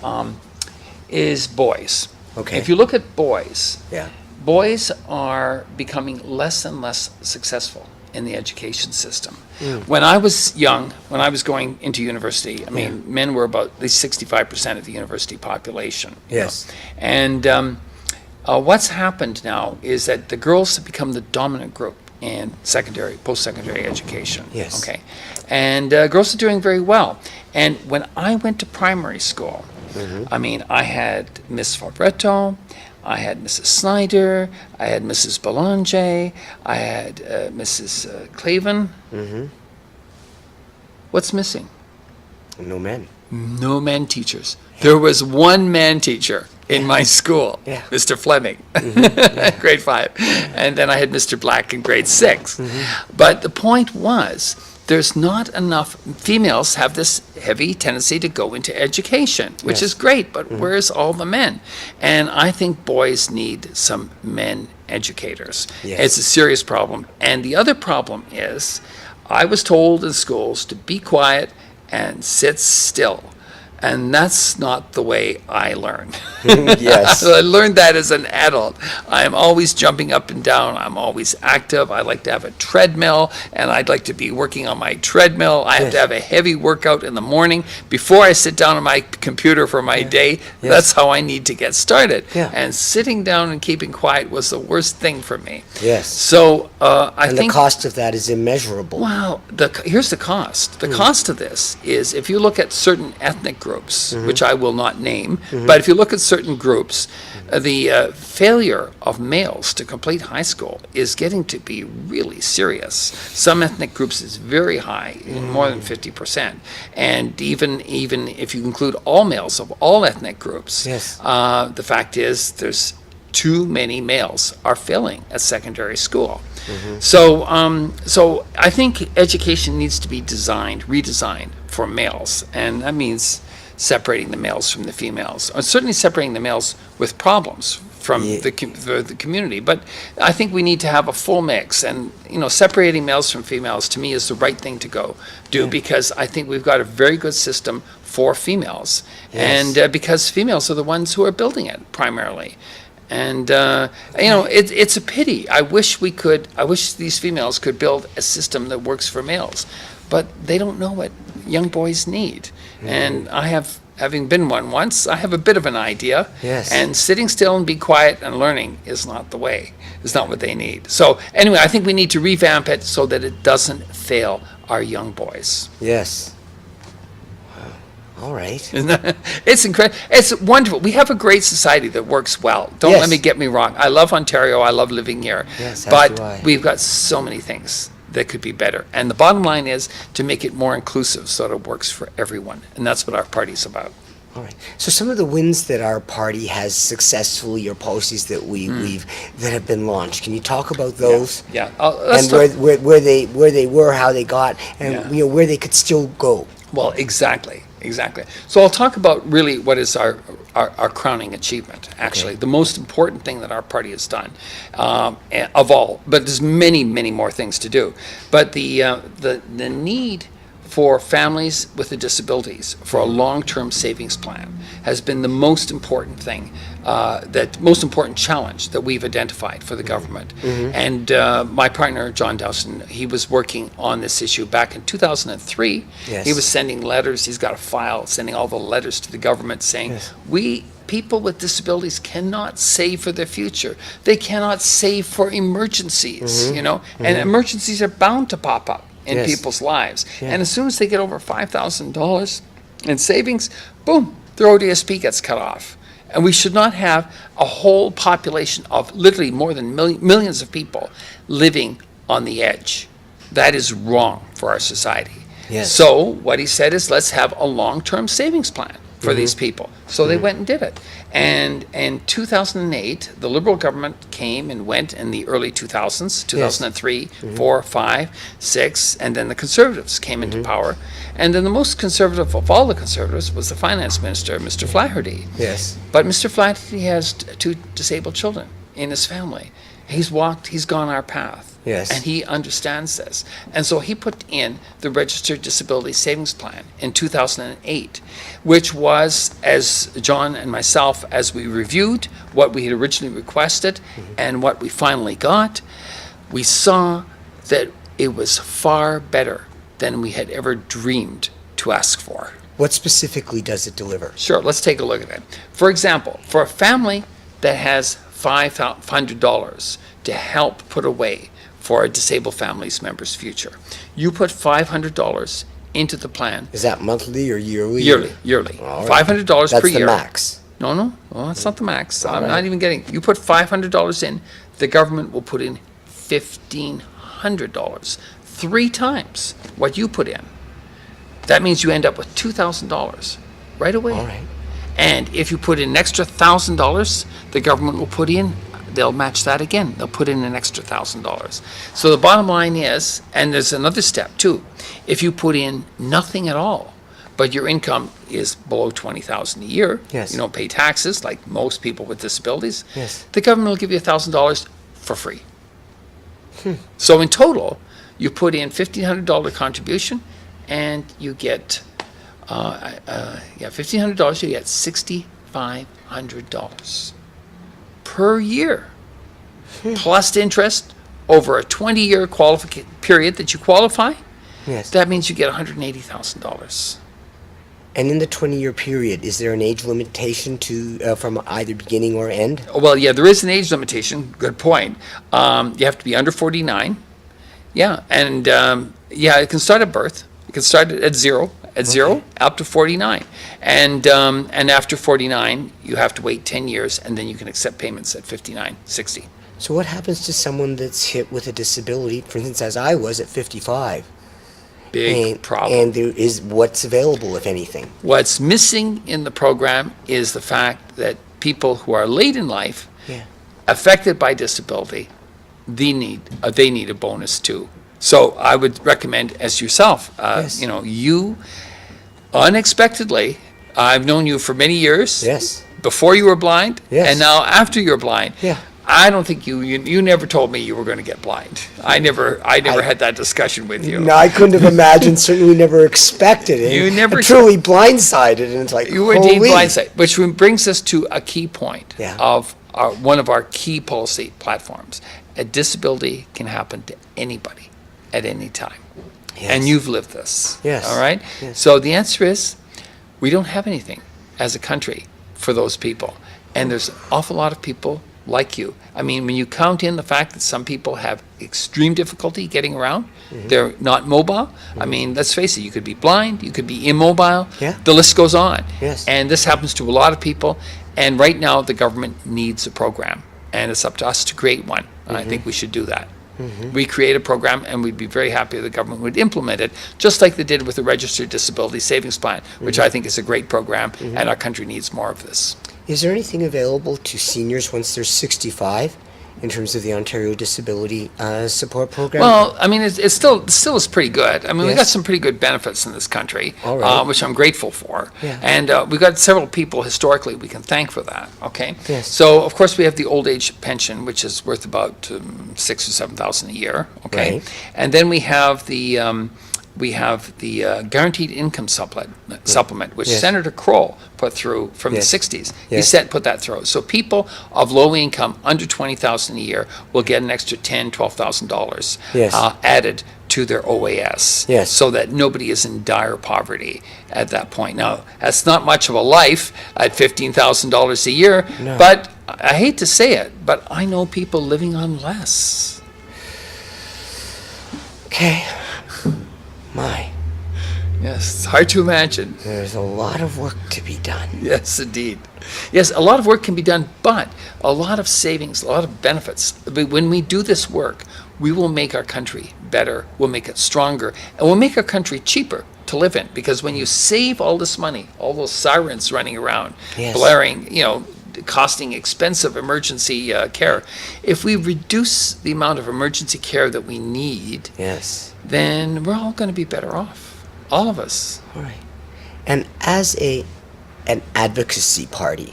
is boys. Okay. If you look at boys, Yeah. boys are becoming less and less successful in the education system. When I was young, when I was going into university, I mean, men were about at least 65% of the university population. Yes. And what's happened now is that the girls have become the dominant group in post-secondary education. Yes. Okay. And girls are doing very well. And when I went to primary school, I mean, I had Miss Fabretto, I had Mrs. Snyder, I had Mrs. Belanger, I had Mrs. Clavin. What's missing? No men. No men teachers. There was one man teacher in my school, Yeah. Mr. Fleming, grade 5. And then I had Mr. Black in grade 6. But the point was, there's not enough, females have this heavy tendency to go into education, which Yes. is great, but where's all the men? And I think boys need some men educators. Yes. It's a serious problem. And the other problem is, I was told in schools to be quiet and sit still. And that's not the way I learn. Yes. I learned that as an adult. I'm always jumping up and down. I'm always active. I like to have a treadmill, and I'd like to be working on my treadmill. I have to have a heavy workout in the morning before I sit down on my computer for my day. Yes. That's how I need to get started. Yeah. And sitting down and keeping quiet was the worst thing for me. Yes. So I And think the cost of that is immeasurable. well, here's the cost. The cost of this is if you look at certain ethnic groups, which I will not name, but if you look at certain groups, the failure of males to complete high school is getting to be really serious. Some ethnic groups is very high, more than 50%. And even if you include all males of all ethnic groups, Yes. the fact is there's too many males are failing at secondary school. So I think education needs to be redesigned for males, and that means separating the males from the females, or certainly separating the males with problems from Yeah. the community. But I think we need to have a full mix, and separating males from females to me is the right thing to do because I think we've got a very good system for females, Yes. and because females are the ones who are building it primarily. And it's a pity. I wish these females could build a system that works for males, but they don't know what young boys need. And having been one once, I have a bit of an idea. Yes. And sitting still and be quiet and learning is not the way. It's not what they need. So anyway, I think we need to revamp it so that it doesn't fail our young boys. Yes. All right. It's incredible. It's wonderful. We have a great society that works well. Don't Yes. let me get me wrong. I love Ontario. I love living here. Yes, as but do I. we've got so many things that could be better. And the bottom line is to make it more inclusive so that it works for everyone. And that's what our party's about. All right. So some of the wins that our party has successfully, or policies that that have been launched. Can you talk about those? Yeah. Let's And talk- where they were, how they got, and Yeah. where they could still go. Well, exactly. So I'll talk about really what is our crowning achievement, actually. Okay. The most important thing that our party has done, of all, but there's many, many more things to do. But the need for families with the disabilities for a long-term savings plan has been the most important thing, most important challenge that we've identified for the government. And my partner, John Dowson, he was working on this issue back in 2003. Yes. He was sending letters. He's got a file sending all the letters to the government saying, Yes. people with disabilities cannot save for their future. They cannot save for emergencies, and emergencies are bound to pop up in Yes. people's lives. Yeah. And as soon as they get over $5,000 in savings, boom, their ODSP gets cut off. And we should not have a whole population of literally more than millions of people living on the edge. That is wrong for our society. Yes. So what he said is, let's have a long-term savings plan for these people. So they went and did it. And in 2008, the Liberal government came and went in the early 2000s, 2003, 4, 5, 6, and then the Conservatives came into power. And then the most conservative of all the Conservatives was the Finance Minister, Mr. Flaherty. Yes. But Mr. Flaherty has two disabled children in his family. He's gone our path. Yes. And he understands this. And so he put in the Registered Disability Savings Plan in 2008, which was, as John and myself, as we reviewed what we had originally requested and what we finally got, we saw that it was far better than we had ever dreamed to ask for. What specifically does it deliver? Sure, let's take a look at it. For example, for a family that has $500 to help put away for a disabled family's member's future, you put $500 into the plan. Is that monthly or yearly? Yearly. All right. $500 That's per the year. max. No, that's not the max. I'm right. not even getting. You put $500 in, the government will put in $1,500, 3 times what you put in. That means you end up with $2,000 right away. All right. And if you put in an extra $1,000, the government will put in, they'll match that again. They'll put in an extra $1,000. So the bottom line is, and there's another step too, if you put in nothing at all, but your income is below $20,000 a year, Yes. you don't pay taxes like most people with disabilities, Yes. the government will give you $1,000 for free. So in total, you put in $1,500 contribution, and you get $1,500. You get $6,500 per year, plus interest over a 20-year period that you qualify. Yes. That means you get $180,000. And in the 20-year period, is there an age limitation to from either beginning or end? Well, yeah, there is an age limitation. Good point. You have to be under 49. Yeah, and it can start at birth. It can start at zero, up to 49. And after 49, you have to wait 10 years, and then you can accept payments at 59, 60. So what happens to someone that's hit with a disability, for instance, as I was at 55? Big problem. And there is what's available, if anything. What's missing in the program is the fact that people who are late in life, Yeah. affected by disability, they need a bonus too. So I would recommend, as yourself, Yes. you unexpectedly, I've known you for many years. Yes. before you were blind, Yes. and now after you're blind. Yeah. I don't think you never told me you were going to get blind. I never had that discussion with you. No, I couldn't have imagined, certainly never expected it. You never- I'm truly blindsided, and it's like, You were indeed holy. blindsided, which brings us to a key point Yeah. of one of our key policy platforms. A disability can happen to anybody at any time. Yes. And you've lived this. Yes. All right? Yes. So the answer is we don't have anything as a country for those people. And there's an awful lot of people like you. I mean, when you count in the fact that some people have extreme difficulty getting around, they're not mobile. I mean, let's face it, you could be blind, you could be immobile. Yeah. The list goes on. Yes. And this happens to a lot of people. And right now, the government needs a program. And it's up to us to create one. And I think we should do that. We create a program, and we'd be very happy if the government would implement it, just like they did with the Registered Disability Savings Plan, which I think is a great program, and our country needs more of this. Is there anything available to seniors once they're 65 in terms of the Ontario Disability Support Program? Well, I mean, it still is pretty good. I mean, we Yes. got some pretty good benefits in this country, All right. which I'm grateful for. Yeah. And we've got several people historically we can thank for that. Okay. Yes. So of course we have the old age pension, which is worth about $6,000 or $7,000 a year. Okay. Right. And then we have the guaranteed income supplement, which Yes. Senator Kroll put through from Yes. the 60s. Yes. He put that through. So people of low income, under $20,000 a year, will get an extra $10,000, $12,000 Yes. added to their OAS, Yes. so that nobody is in dire poverty at that point. Now, that's not much of a life at $15,000 a year, No. but I hate to say it, but I know people living on less. Okay. My, Yes, it's hard to imagine. there's a lot of work to be done. Yes, indeed. Yes, a lot of work can be done, but a lot of savings, a lot of benefits. But when we do this work, we will make our country better, we'll make it stronger, and we'll make our country cheaper to live in. Because when you save all this money, all those sirens running around, Yes. blaring, costing expensive emergency care, if we reduce the amount of emergency care that we need, Yes. then we're all going to be better off. All of us. All right. And as an advocacy party,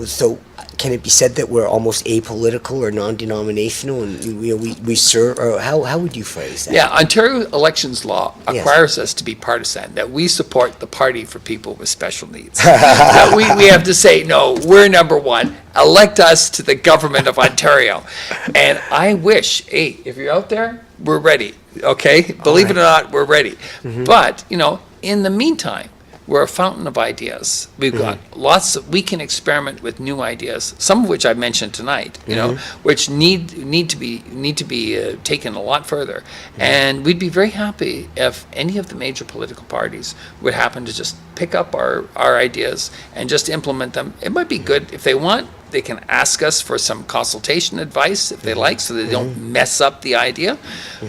so can it be said that we're almost apolitical or non-denominational, and we serve, or how would you phrase that? Yeah, Ontario elections law Yes. requires us to be partisan, that we support the party for people with special needs. That we have to say, no, we're number one. Elect us to the government of Ontario. And I wish, hey, if you're out there, we're ready, okay? Believe it or not, we're ready. But, in the meantime, we're a fountain of ideas. We've got we can experiment with new ideas, some of which I mentioned tonight, which need to be taken a lot further. And we'd be very happy if any of the major political parties would happen to just pick up our ideas and just implement them. It might be good if they want. They can ask us for some consultation advice if they like, so they don't mess up the idea.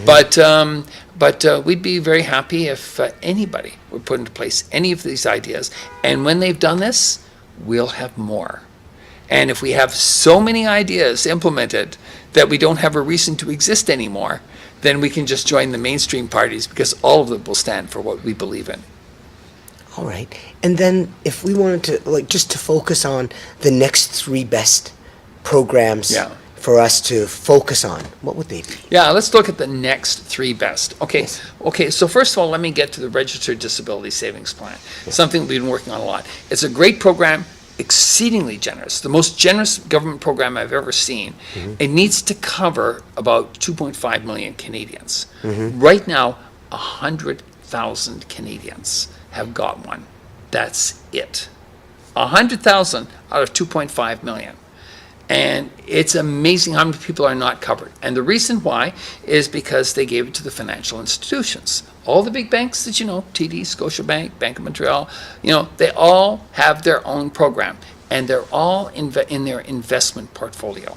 But we'd be very happy if anybody would put into place any of these ideas. And when they've done this, we'll have more. And if we have so many ideas implemented that we don't have a reason to exist anymore, then we can just join the mainstream parties, because all of them will stand for what we believe in. All right. And then if we wanted to, just to focus on the next three best programs Yeah. for us to focus on, what would they be? Yeah, let's look at the next three best. Okay, Yes. okay. So first of all, let me get to the Registered Disability Savings Plan. Something we've been working on a lot. It's a great program, exceedingly generous, the most generous government program I've ever seen. It needs to cover about 2.5 million Canadians. Right now, 100,000 Canadians have got one. That's it. 100,000 out of 2.5 million. And it's amazing how many people are not covered. And the reason why is because they gave it to the financial institutions. All the big banks that TD, Scotiabank, Bank of Montreal, they all have their own program. And they're all in their investment portfolio,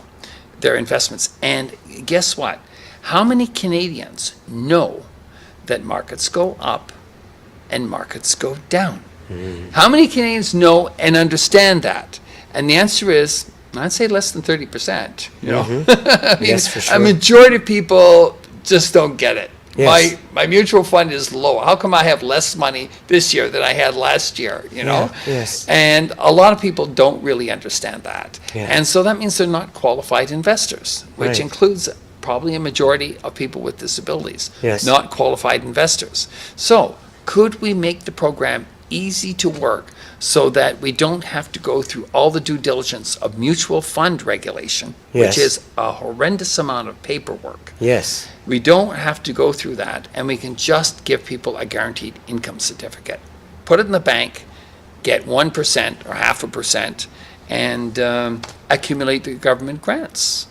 their investments. And guess what? How many Canadians know that markets go up and markets go down? How many Canadians know and understand that? And the answer is, I'd say less than 30%. I mean, Yes, for sure. a majority of people just don't get it. Yes. My mutual fund is low. How come I have less money this year than I had last year? You know? Yeah, yes. And a lot of people don't really understand that. Yeah. And so that means they're not qualified investors, which Right. includes probably a majority of people with disabilities, Yes. not qualified investors. So could we make the program easy to work so that we don't have to go through all the due diligence of mutual fund regulation, Yes. which is a horrendous amount of paperwork? Yes. We don't have to go through that, and we can just give people a guaranteed income certificate. Put it in the bank, get 1% or 0.5%, and accumulate the government grants.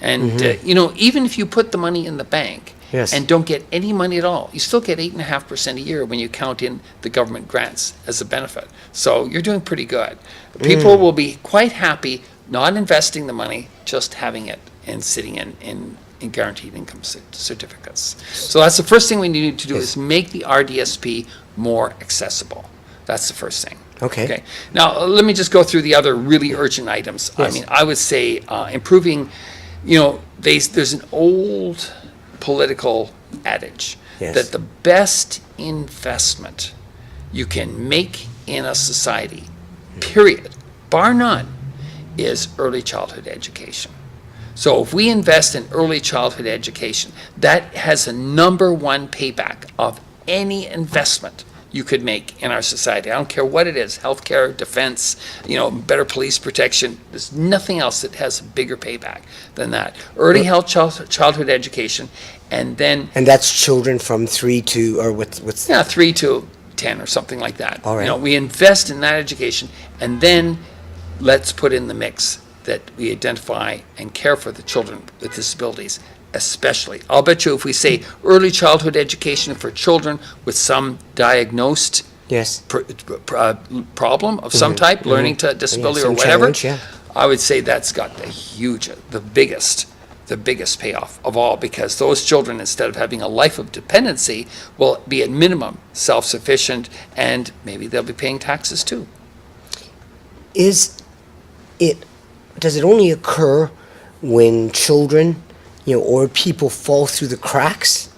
And, you know, even if you put the money in the bank Yes. and don't get any money at all, you still get 8.5% a year when you count in the government grants as a benefit. So you're doing pretty good. People will be quite happy not investing the money, just having it and sitting in guaranteed income certificates. So that's the first thing we need to do is make the RDSP more accessible. That's the first thing. Okay. Now, let me just go through the other really urgent items. I Yes. mean, I would say improving, you know, there's an old political adage Yes. that the best investment you can make in a society, period, bar none, is early childhood education. So if we invest in early childhood education, that has a number one payback of any investment you could make in our society. I don't care what it is, healthcare, defense, you know, better police protection. There's nothing else that has a bigger payback than that. Early childhood education, and then And that's children from 3 to, or what's 3 to 10 or something like that. All right. You know, we invest in that education, and then let's put in the mix that we identify and care for the children with disabilities, especially. I'll bet you if we say early childhood education for children with some diagnosed yes. problem of some type, learning to disability or some whatever, challenge, yeah. I would say that's got the biggest payoff of all, because those children, instead of having a life of dependency, will be at minimum self-sufficient, and maybe they'll be paying taxes too. Does it only occur when children, you know, or people fall through the cracks?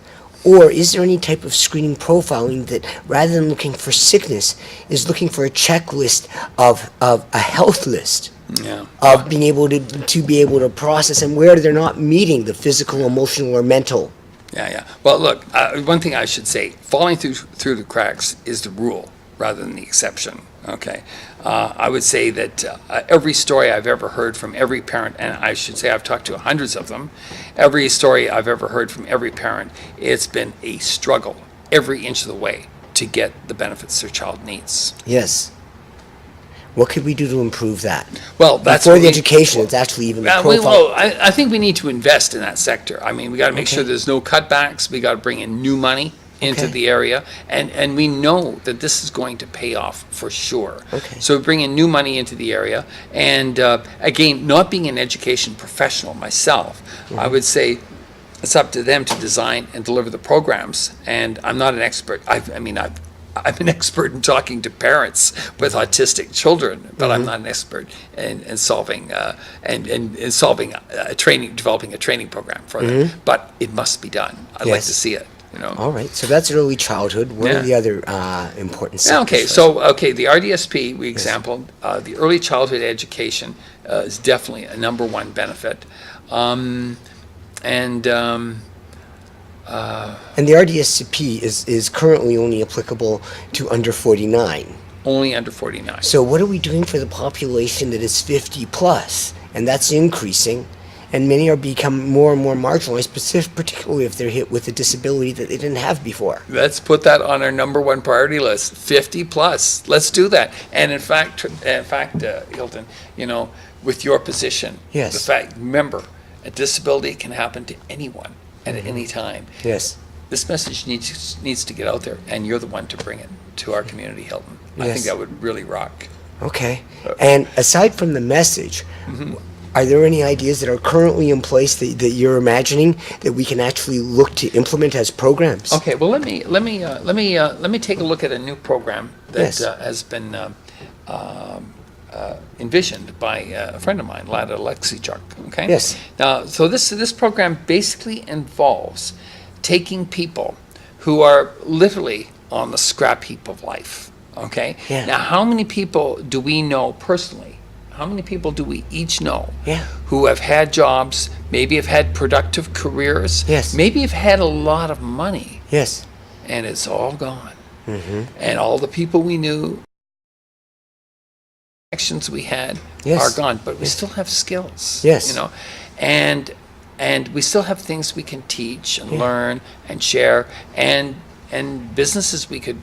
Or is there any type of screening profiling that, rather than looking for sickness, is looking for a checklist of a health list Yeah. of being able to be able to process, and where they're not meeting the physical, emotional, or mental? Yeah. Well, look, one thing I should say, falling through the cracks is the rule rather than the exception, okay? I would say that every story I've ever heard from every parent, and I should say I've talked to hundreds of them, every story I've ever heard from every parent, it's been a struggle every inch of the way to get the benefits their child needs. Yes. What could we do to improve that? Well, that's Before what the we- education, it's actually even the Well, profile. I think we need to invest in that sector. I mean, we got to make Okay. sure there's no cutbacks. We got to bring in new money into Okay. the area, and we know that this is going to pay off for sure. Okay. So we bring in new money into the area, and again, not being an education professional myself, I would say it's up to them to design and deliver the programs. And I'm not an expert. I'm an expert in talking to parents with autistic children, but I'm not an expert in solving developing a training program for them. But it must be done. I'd like Yes. to see it. You know. All right, so that's early childhood. What Yeah. are the other important Yeah, okay, sectors? so the RDSP we exampled, the early childhood education is definitely a number one benefit, And the RDSP is currently only applicable to under 49. only under 49. So what are we doing for the population that is 50 plus? And that's increasing, and many are becoming more and more marginalized, particularly if they're hit with a disability that they didn't have before. Let's put that on our number one priority list. 50 plus. Let's do that. And in fact, Hilton, you know, with your position, Yes. the fact, remember, a disability can happen to anyone at any time. Yes. This message needs to get out there, and you're the one to bring it to our community, Hilton. I Yes. think that would really rock. Okay. And aside from the message, are there any ideas that are currently in place that you're imagining that we can actually look to implement as programs? Okay, well, let me take a look at a new program that Yes. has been envisioned by a friend of mine, Lada Alexichuk. Okay. Yes. Now, so this program basically involves taking people who are literally on the scrap heap of life. Okay. Yeah. Now, how many people do we know personally? How many people do we each know Yeah. who have had jobs, maybe have had productive careers, Yes. maybe have had a lot of money, Yes. and it's all gone? And all the people we knew, connections we had, Yes. are gone. But we still have skills. Yes. You know, and we still have things we can teach and learn and share, and businesses we could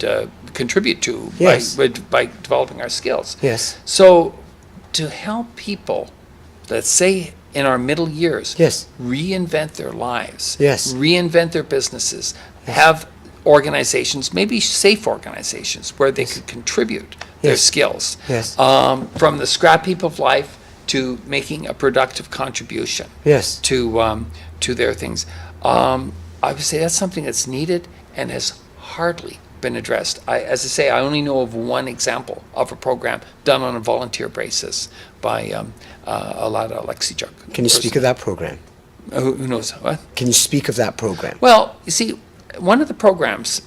contribute to Yes. by developing our skills. Yes. So to help people, let's say in our middle years, Yes. reinvent their lives, Yes. reinvent their businesses, have organizations, maybe safe organizations, where they could contribute their Yes. skills, Yes. from the scrap heap of life to making a productive contribution Yes. to their things. I would say that's something that's needed and has hardly been addressed. As I say, I only know of one example of a program done on a volunteer basis by Alada Alexichuk. Can you speak of that program? Who knows what? Can you speak of that program? Well, you see, one of the programs,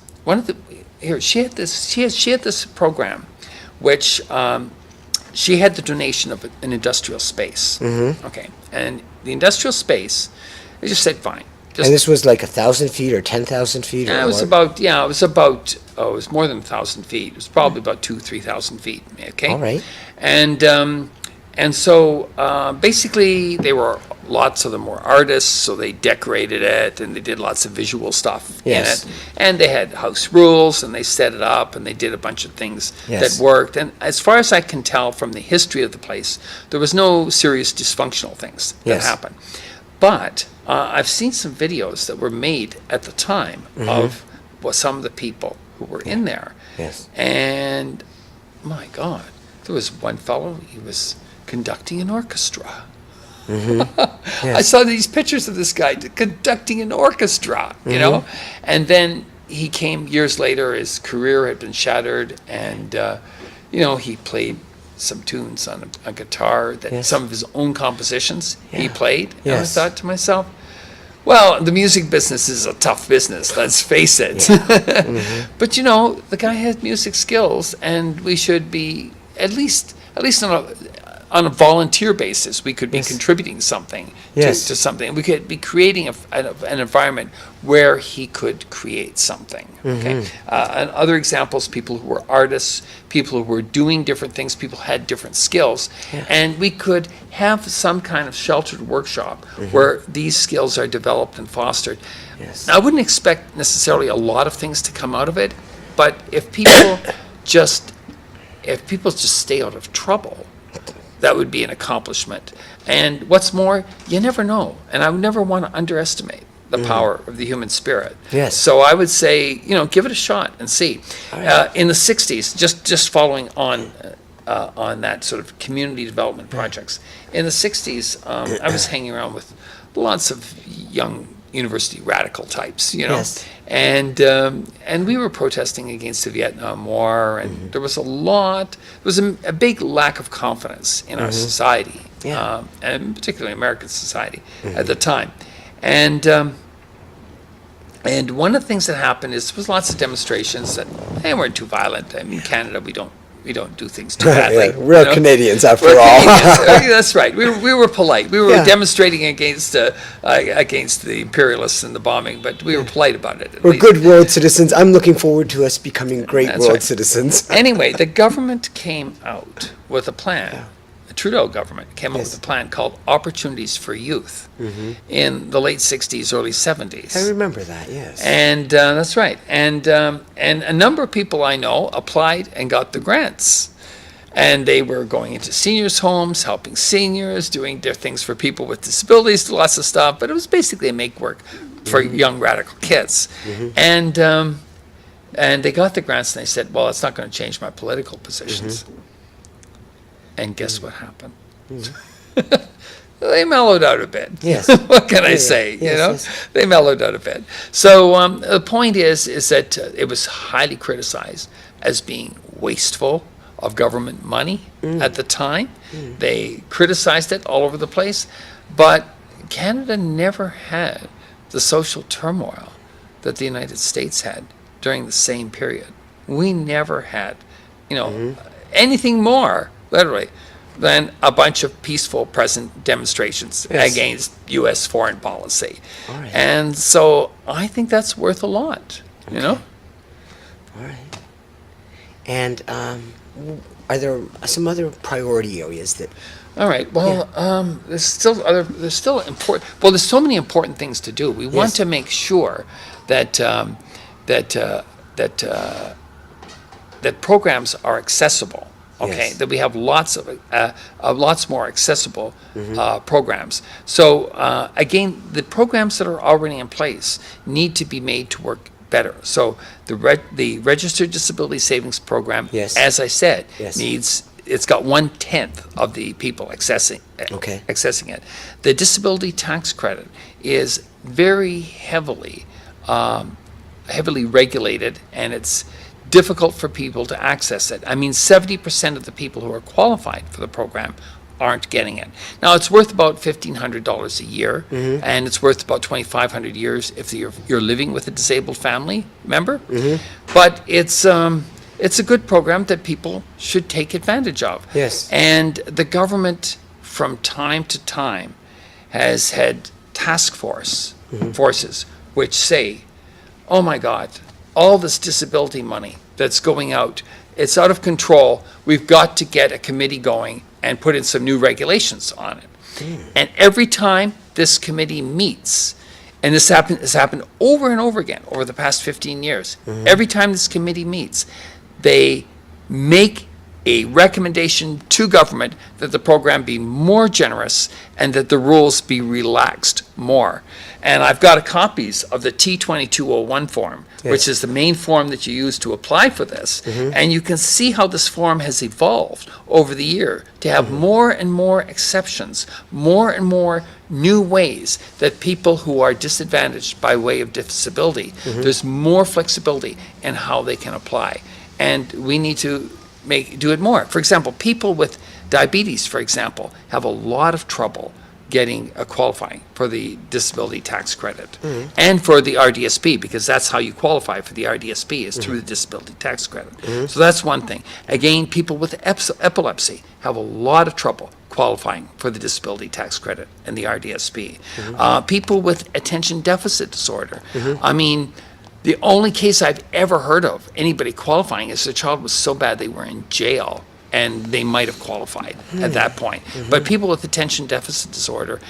she had this program, which she had the donation of an industrial space. Okay, and the industrial space, they just said fine. Just, And this was like 1,000 feet or 10,000 feet? Or it was what? it was more than 1,000 feet. It was probably about 3,000 feet. Okay. All right. And so basically, lots of them were artists, so they decorated it and they did lots of visual stuff Yes. in it. And they had house rules and they set it up and they did a bunch of things Yes. that worked. And as far as I can tell from the history of the place, there was no serious dysfunctional things that Yes. happened. But I've seen some videos that were made at the time of some of the people who were in there. Yes. And my God, there was one fellow, he was conducting an orchestra. I saw these pictures of this guy conducting an orchestra, you know? And then he came years later, his career had been shattered, and, he played some tunes on a guitar, that Yes. some of his own compositions he played. And I Yes. thought to myself, well, the music business is a tough business, let's face it. But the guy had music skills, and we should be at least on a volunteer basis, we could be contributing something Yes. to something. We could be creating an environment where he could create something. Okay. And other examples: people who were artists, people who were doing different things, people had different skills, and we could have some kind of sheltered workshop where these skills are developed and fostered. Yes. Now, I wouldn't expect necessarily a lot of things to come out of it, but if people just stay out of trouble, that would be an accomplishment. And what's more, you never know. And I would never want to underestimate the power of the human spirit. Yes. So I would say, give it a shot and see. In the 60s, just following on that sort of community development projects, in the 60s, I was hanging around with lots of young university radical types, Yes. and we were protesting against the Vietnam War, and there was a big lack of confidence in our society, Yeah. and particularly American society at the time, and one of the things that happened is there was lots of demonstrations that they weren't too violent. I mean, Canada, we don't do things too badly. Yeah, we're Canadians after We're all. Canadians. That's right. We were polite. We were Yeah. demonstrating against the imperialists and the bombing, but we were polite about it. at We're least. good world citizens. I'm looking forward to us becoming great That's world right. citizens. Anyway, the government came out with a plan. The Trudeau government came out with a plan called Opportunities for Youth in the late 60s, early 70s. I remember that, yes. And that's right. And a number of people I know applied and got the grants. And they were going into seniors' homes, helping seniors, doing things for people with disabilities, lots of stuff. But it was basically a make-work for young radical kids. And they got the grants, and they said, well, it's not going to change my political positions. And guess what happened? They mellowed out a bit. Yes. What can I say? Yes. They mellowed out a bit. So the point is that it was highly criticized as being wasteful of government money at the time. They criticized it all over the place, but Canada never had the social turmoil that the United States had during the same period. We never had, anything more, literally, than a bunch of peaceful present demonstrations Yes. against U.S. foreign policy. All right. And so I think that's worth a lot, All right. And are there some other priority areas that? All right. Well, there's still important. Well, there's so many important things to do. We want Yes. to make sure that that programs are accessible. Okay, Yes. that we have lots more accessible programs. So again, the programs that are already in place need to be made to work better. So the Registered Disability Savings Program, Yes. as I said, Yes. it's got 1/10 of the people accessing it. The disability tax credit is very heavily regulated, and it's difficult for people to access it. I mean, 70% of the people who are qualified for the program aren't getting it. Now, it's worth about $1,500 a year, and it's worth about $2,500 a year if you're living with a disabled family member. But it's a good program that people should take advantage of. Yes. And the government, from time to time, has had task forces which say, oh my God, all this disability money that's going out, it's out of control. We've got to get a committee going and put in some new regulations on it. And every time this committee meets, and this has happened over and over again over the past 15 years, every time this committee meets, they make a recommendation to government that the program be more generous and that the rules be relaxed more. And I've got copies of the T2201 form, which is the main form that you use to apply for this. And you can see how this form has evolved over the year to have more and more exceptions, more and more new ways that people who are disadvantaged by way of disability, there's more flexibility in how they can apply. And we need to do it more. For example, people with diabetes, for example, have a lot of trouble getting qualifying for the disability tax credit and for the RDSP, because that's how you qualify for the RDSP is through the disability tax credit. So that's one thing. Again, people with epilepsy have a lot of trouble qualifying for the disability tax credit and the RDSP. People with attention deficit disorder. I mean, the only case I've ever heard of anybody qualifying is the child was so bad they were in jail, and they might have qualified at that point. But people with attention deficit disorder,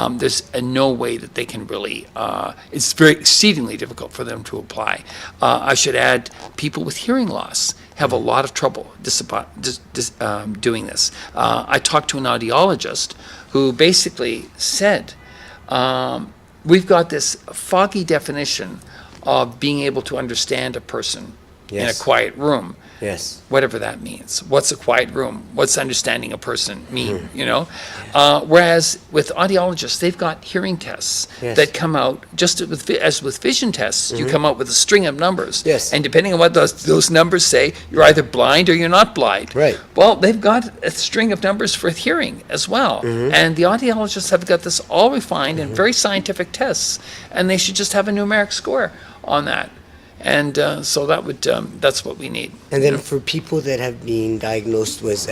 there's no way that they can really, it's very exceedingly difficult for them to apply. I should add, people with hearing loss have a lot of trouble doing this. I talked to an audiologist who basically said, we've got this foggy definition of being able to understand a person in a quiet room. Yes. Whatever that means. What's a quiet room? What's understanding a person mean, Whereas with audiologists, they've got hearing tests that come out, just as with vision tests, you come out with a string of numbers. Yes. And depending on what those numbers say, you're either blind or you're not blind. Right. Well, they've got a string of numbers for hearing as well. And the audiologists have got this all refined and very scientific tests, and they should just have a numeric score on that. And so that's what we need. And then for people that have been diagnosed with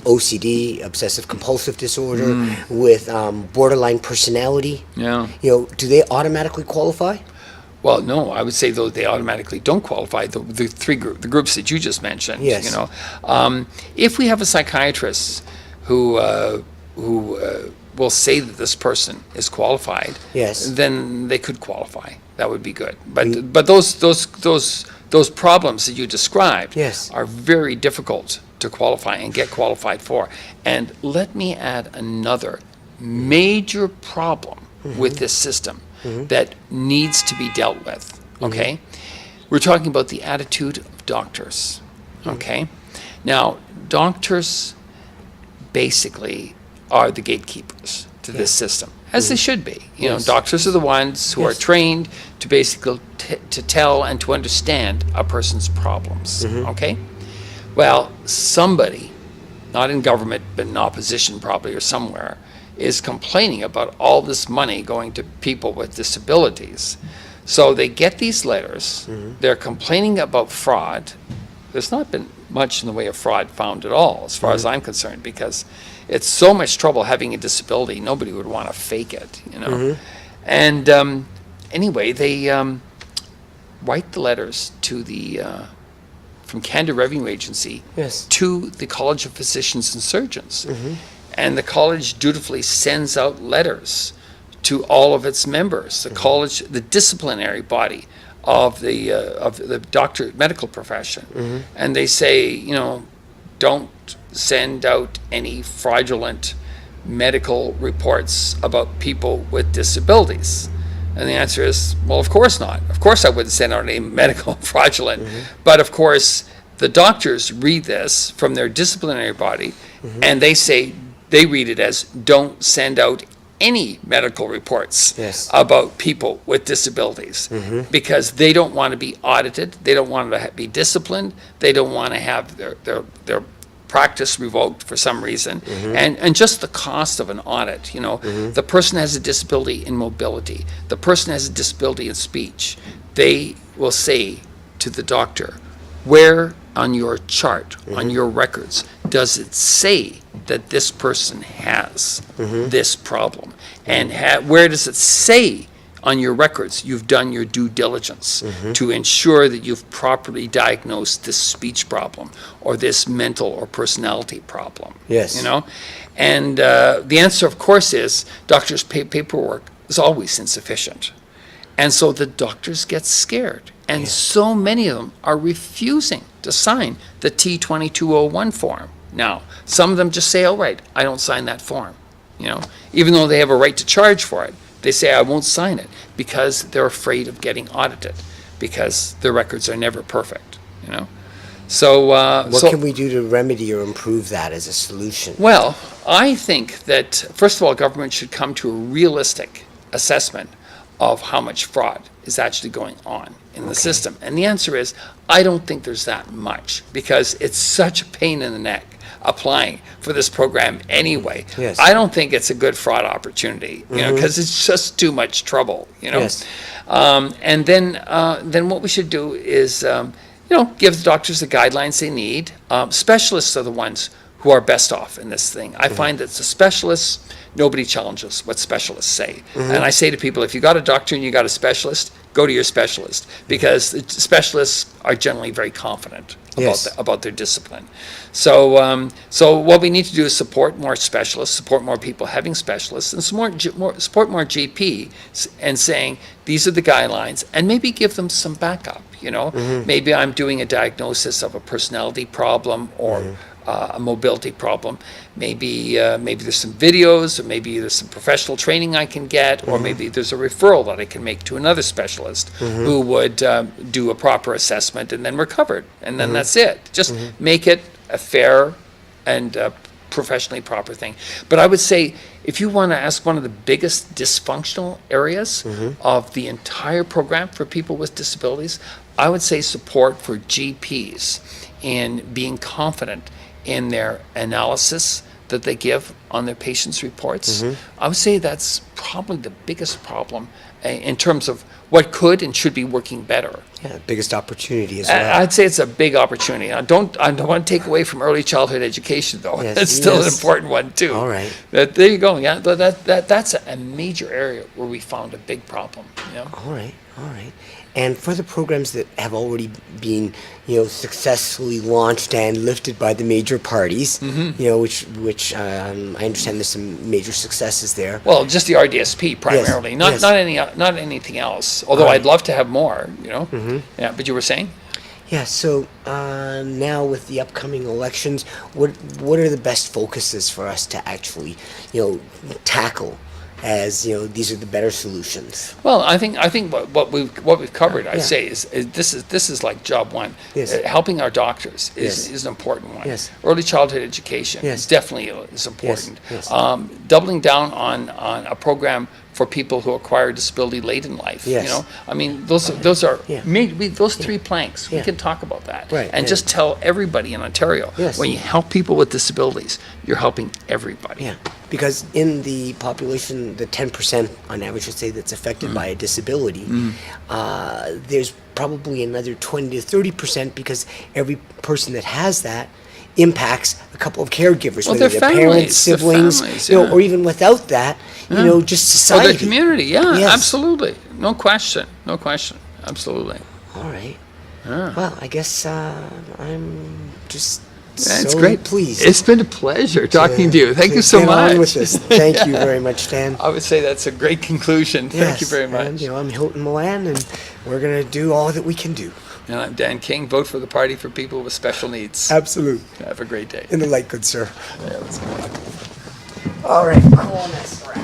OCD, obsessive compulsive disorder, with borderline personality, do they automatically qualify? Well, no, I would say though they automatically don't qualify. The the groups that you just mentioned. Yes. If we have a psychiatrist who will say that this person is qualified, then they could qualify. That would be good. But those problems that you described are very difficult to qualify and get qualified for. And let me add another major problem with this system that needs to be dealt with. Okay, we're talking about the attitude of doctors. Okay, now doctors basically are the gatekeepers to this system, as they should be. Doctors are the ones who are trained to basically to tell and to understand a person's problems. Okay, well, somebody, not in government but in opposition probably or somewhere, is complaining about all this money going to people with disabilities. So they get these letters. They're complaining about fraud. There's not been much in the way of fraud found at all, as far as I'm concerned, because it's so much trouble having a disability. Nobody would want to fake it, you know. And anyway, they write the letters to the from Canada Revenue Agency Yes. to the College of Physicians and Surgeons, and the college dutifully sends out letters to all of its members. The college, the disciplinary body of the doctor medical profession, and they say, you know, don't send out any fraudulent medical reports about people with disabilities. And the answer is, well, of course not. Of course I wouldn't send out any medical fraudulent. But of course, the doctors read this from their disciplinary body, and they say, they read it as, don't send out any medical reports Yes. about people with disabilities, because they don't want to be audited, they don't want to be disciplined, they don't want to have their practice revoked for some reason, and just the cost of an audit, you know. The person has a disability in mobility, the person has a disability in speech. They will say to the doctor, where on your chart, on your records, does it say that this person has this problem? And where does it say on your records you've done your due diligence to ensure that you've properly diagnosed this speech problem or this mental or personality problem? Yes. You know? And the answer, of course, is doctors' paperwork is always insufficient. And so the doctors get scared. And so many of them are refusing to sign the T2201 form. Now, some of them just say, oh, right, I don't sign that form. You know, even though they have a right to charge for it, they say, I won't sign it, because they're afraid of getting audited, because their records are never perfect, you know. So What can we do to remedy or improve that as a solution? well, I think that, first of all, government should come to a realistic assessment of how much fraud is actually going on in the system. And the answer is, I don't think there's that much, because it's such a pain in the neck applying for this program anyway. Yes. I don't think it's a good fraud opportunity, you know, because it's just too much trouble, you know. Yes. And then what we should do is, you know, give the doctors the guidelines they need. Specialists are the ones who are best off in this thing. I find that the specialists, nobody challenges what specialists say. And I say to people, if you got a doctor and you got a specialist, go to your specialist, because the specialists are generally very confident about, Yes. about their discipline. So so what we need to do is support more specialists, support more people having specialists, and support more GPs, and saying, these are the guidelines, and maybe give them some backup, you know. Maybe I'm doing a diagnosis of a personality problem or a mobility problem. Maybe there's some videos, or maybe there's some professional training I can get, or maybe there's a referral that I can make to another specialist who would do a proper assessment, and then we're covered. And then that's it. Just make it a fair and professionally proper thing. But I would say, if you want to ask one of the biggest dysfunctional areas of the entire program for people with disabilities, I would say support for GPs in being confident in their analysis that they give on their patients' reports. I would say that's probably the biggest problem in terms of what could and should be working better. Yeah, biggest opportunity as well. I'd say it's a big opportunity. I don't want to take away from early childhood education, though. Yes, It's still an yes. important one too. All right. There you go. Yeah, that's a major area where we found a big problem. You know? All right, all right. And for the programs that have already been, you know, successfully launched and lifted by the major parties, you know, which I understand there's some major successes there. Well, just the RDSP primarily, yes. not anything else. Although Right. I'd love to have more. You know. Yeah, but you were saying. Yeah. So now with the upcoming elections, what are the best focuses for us to actually, you know, tackle? As you know, these are the better solutions. Well, I think what we've covered, I'd Yeah. say, is this is like job one. Yes. Helping our doctors Yes. is an important one. Yes. Early childhood education Yes. is definitely is important. Yes. Doubling down on a program for people who acquire disability late in life. Yes. You know, I mean, those are Yeah. maybe those three planks. Yeah. We can talk about that, Right, and and- just tell everybody in Ontario Yes. when you help people with disabilities, you're helping everybody. Yeah, because in the population, the 10% on average, let's say, that's affected by a disability, there's probably another 20 to 30% because every person that has that impacts a couple of caregivers, Well, whether their they're parents, families, their siblings, families, you know, yeah. or even without that, you know, just Or society. the community, yeah, Yes. absolutely, no question, absolutely. All right. Yeah. Well, I guess I'm just That's so great. pleased. It's been a pleasure talking to you. Thank to you so get much. on with this. Thank you very much, Dan. I would say that's a great conclusion. Thank you very much. And, you know, I'm Hilton Milan, and we're going to do all that we can do. And I'm Dan King. Vote for the Party for People with Special Needs. Absolutely. Have a great day. In the light, good sir. Yeah, that's great. All right, cool on that.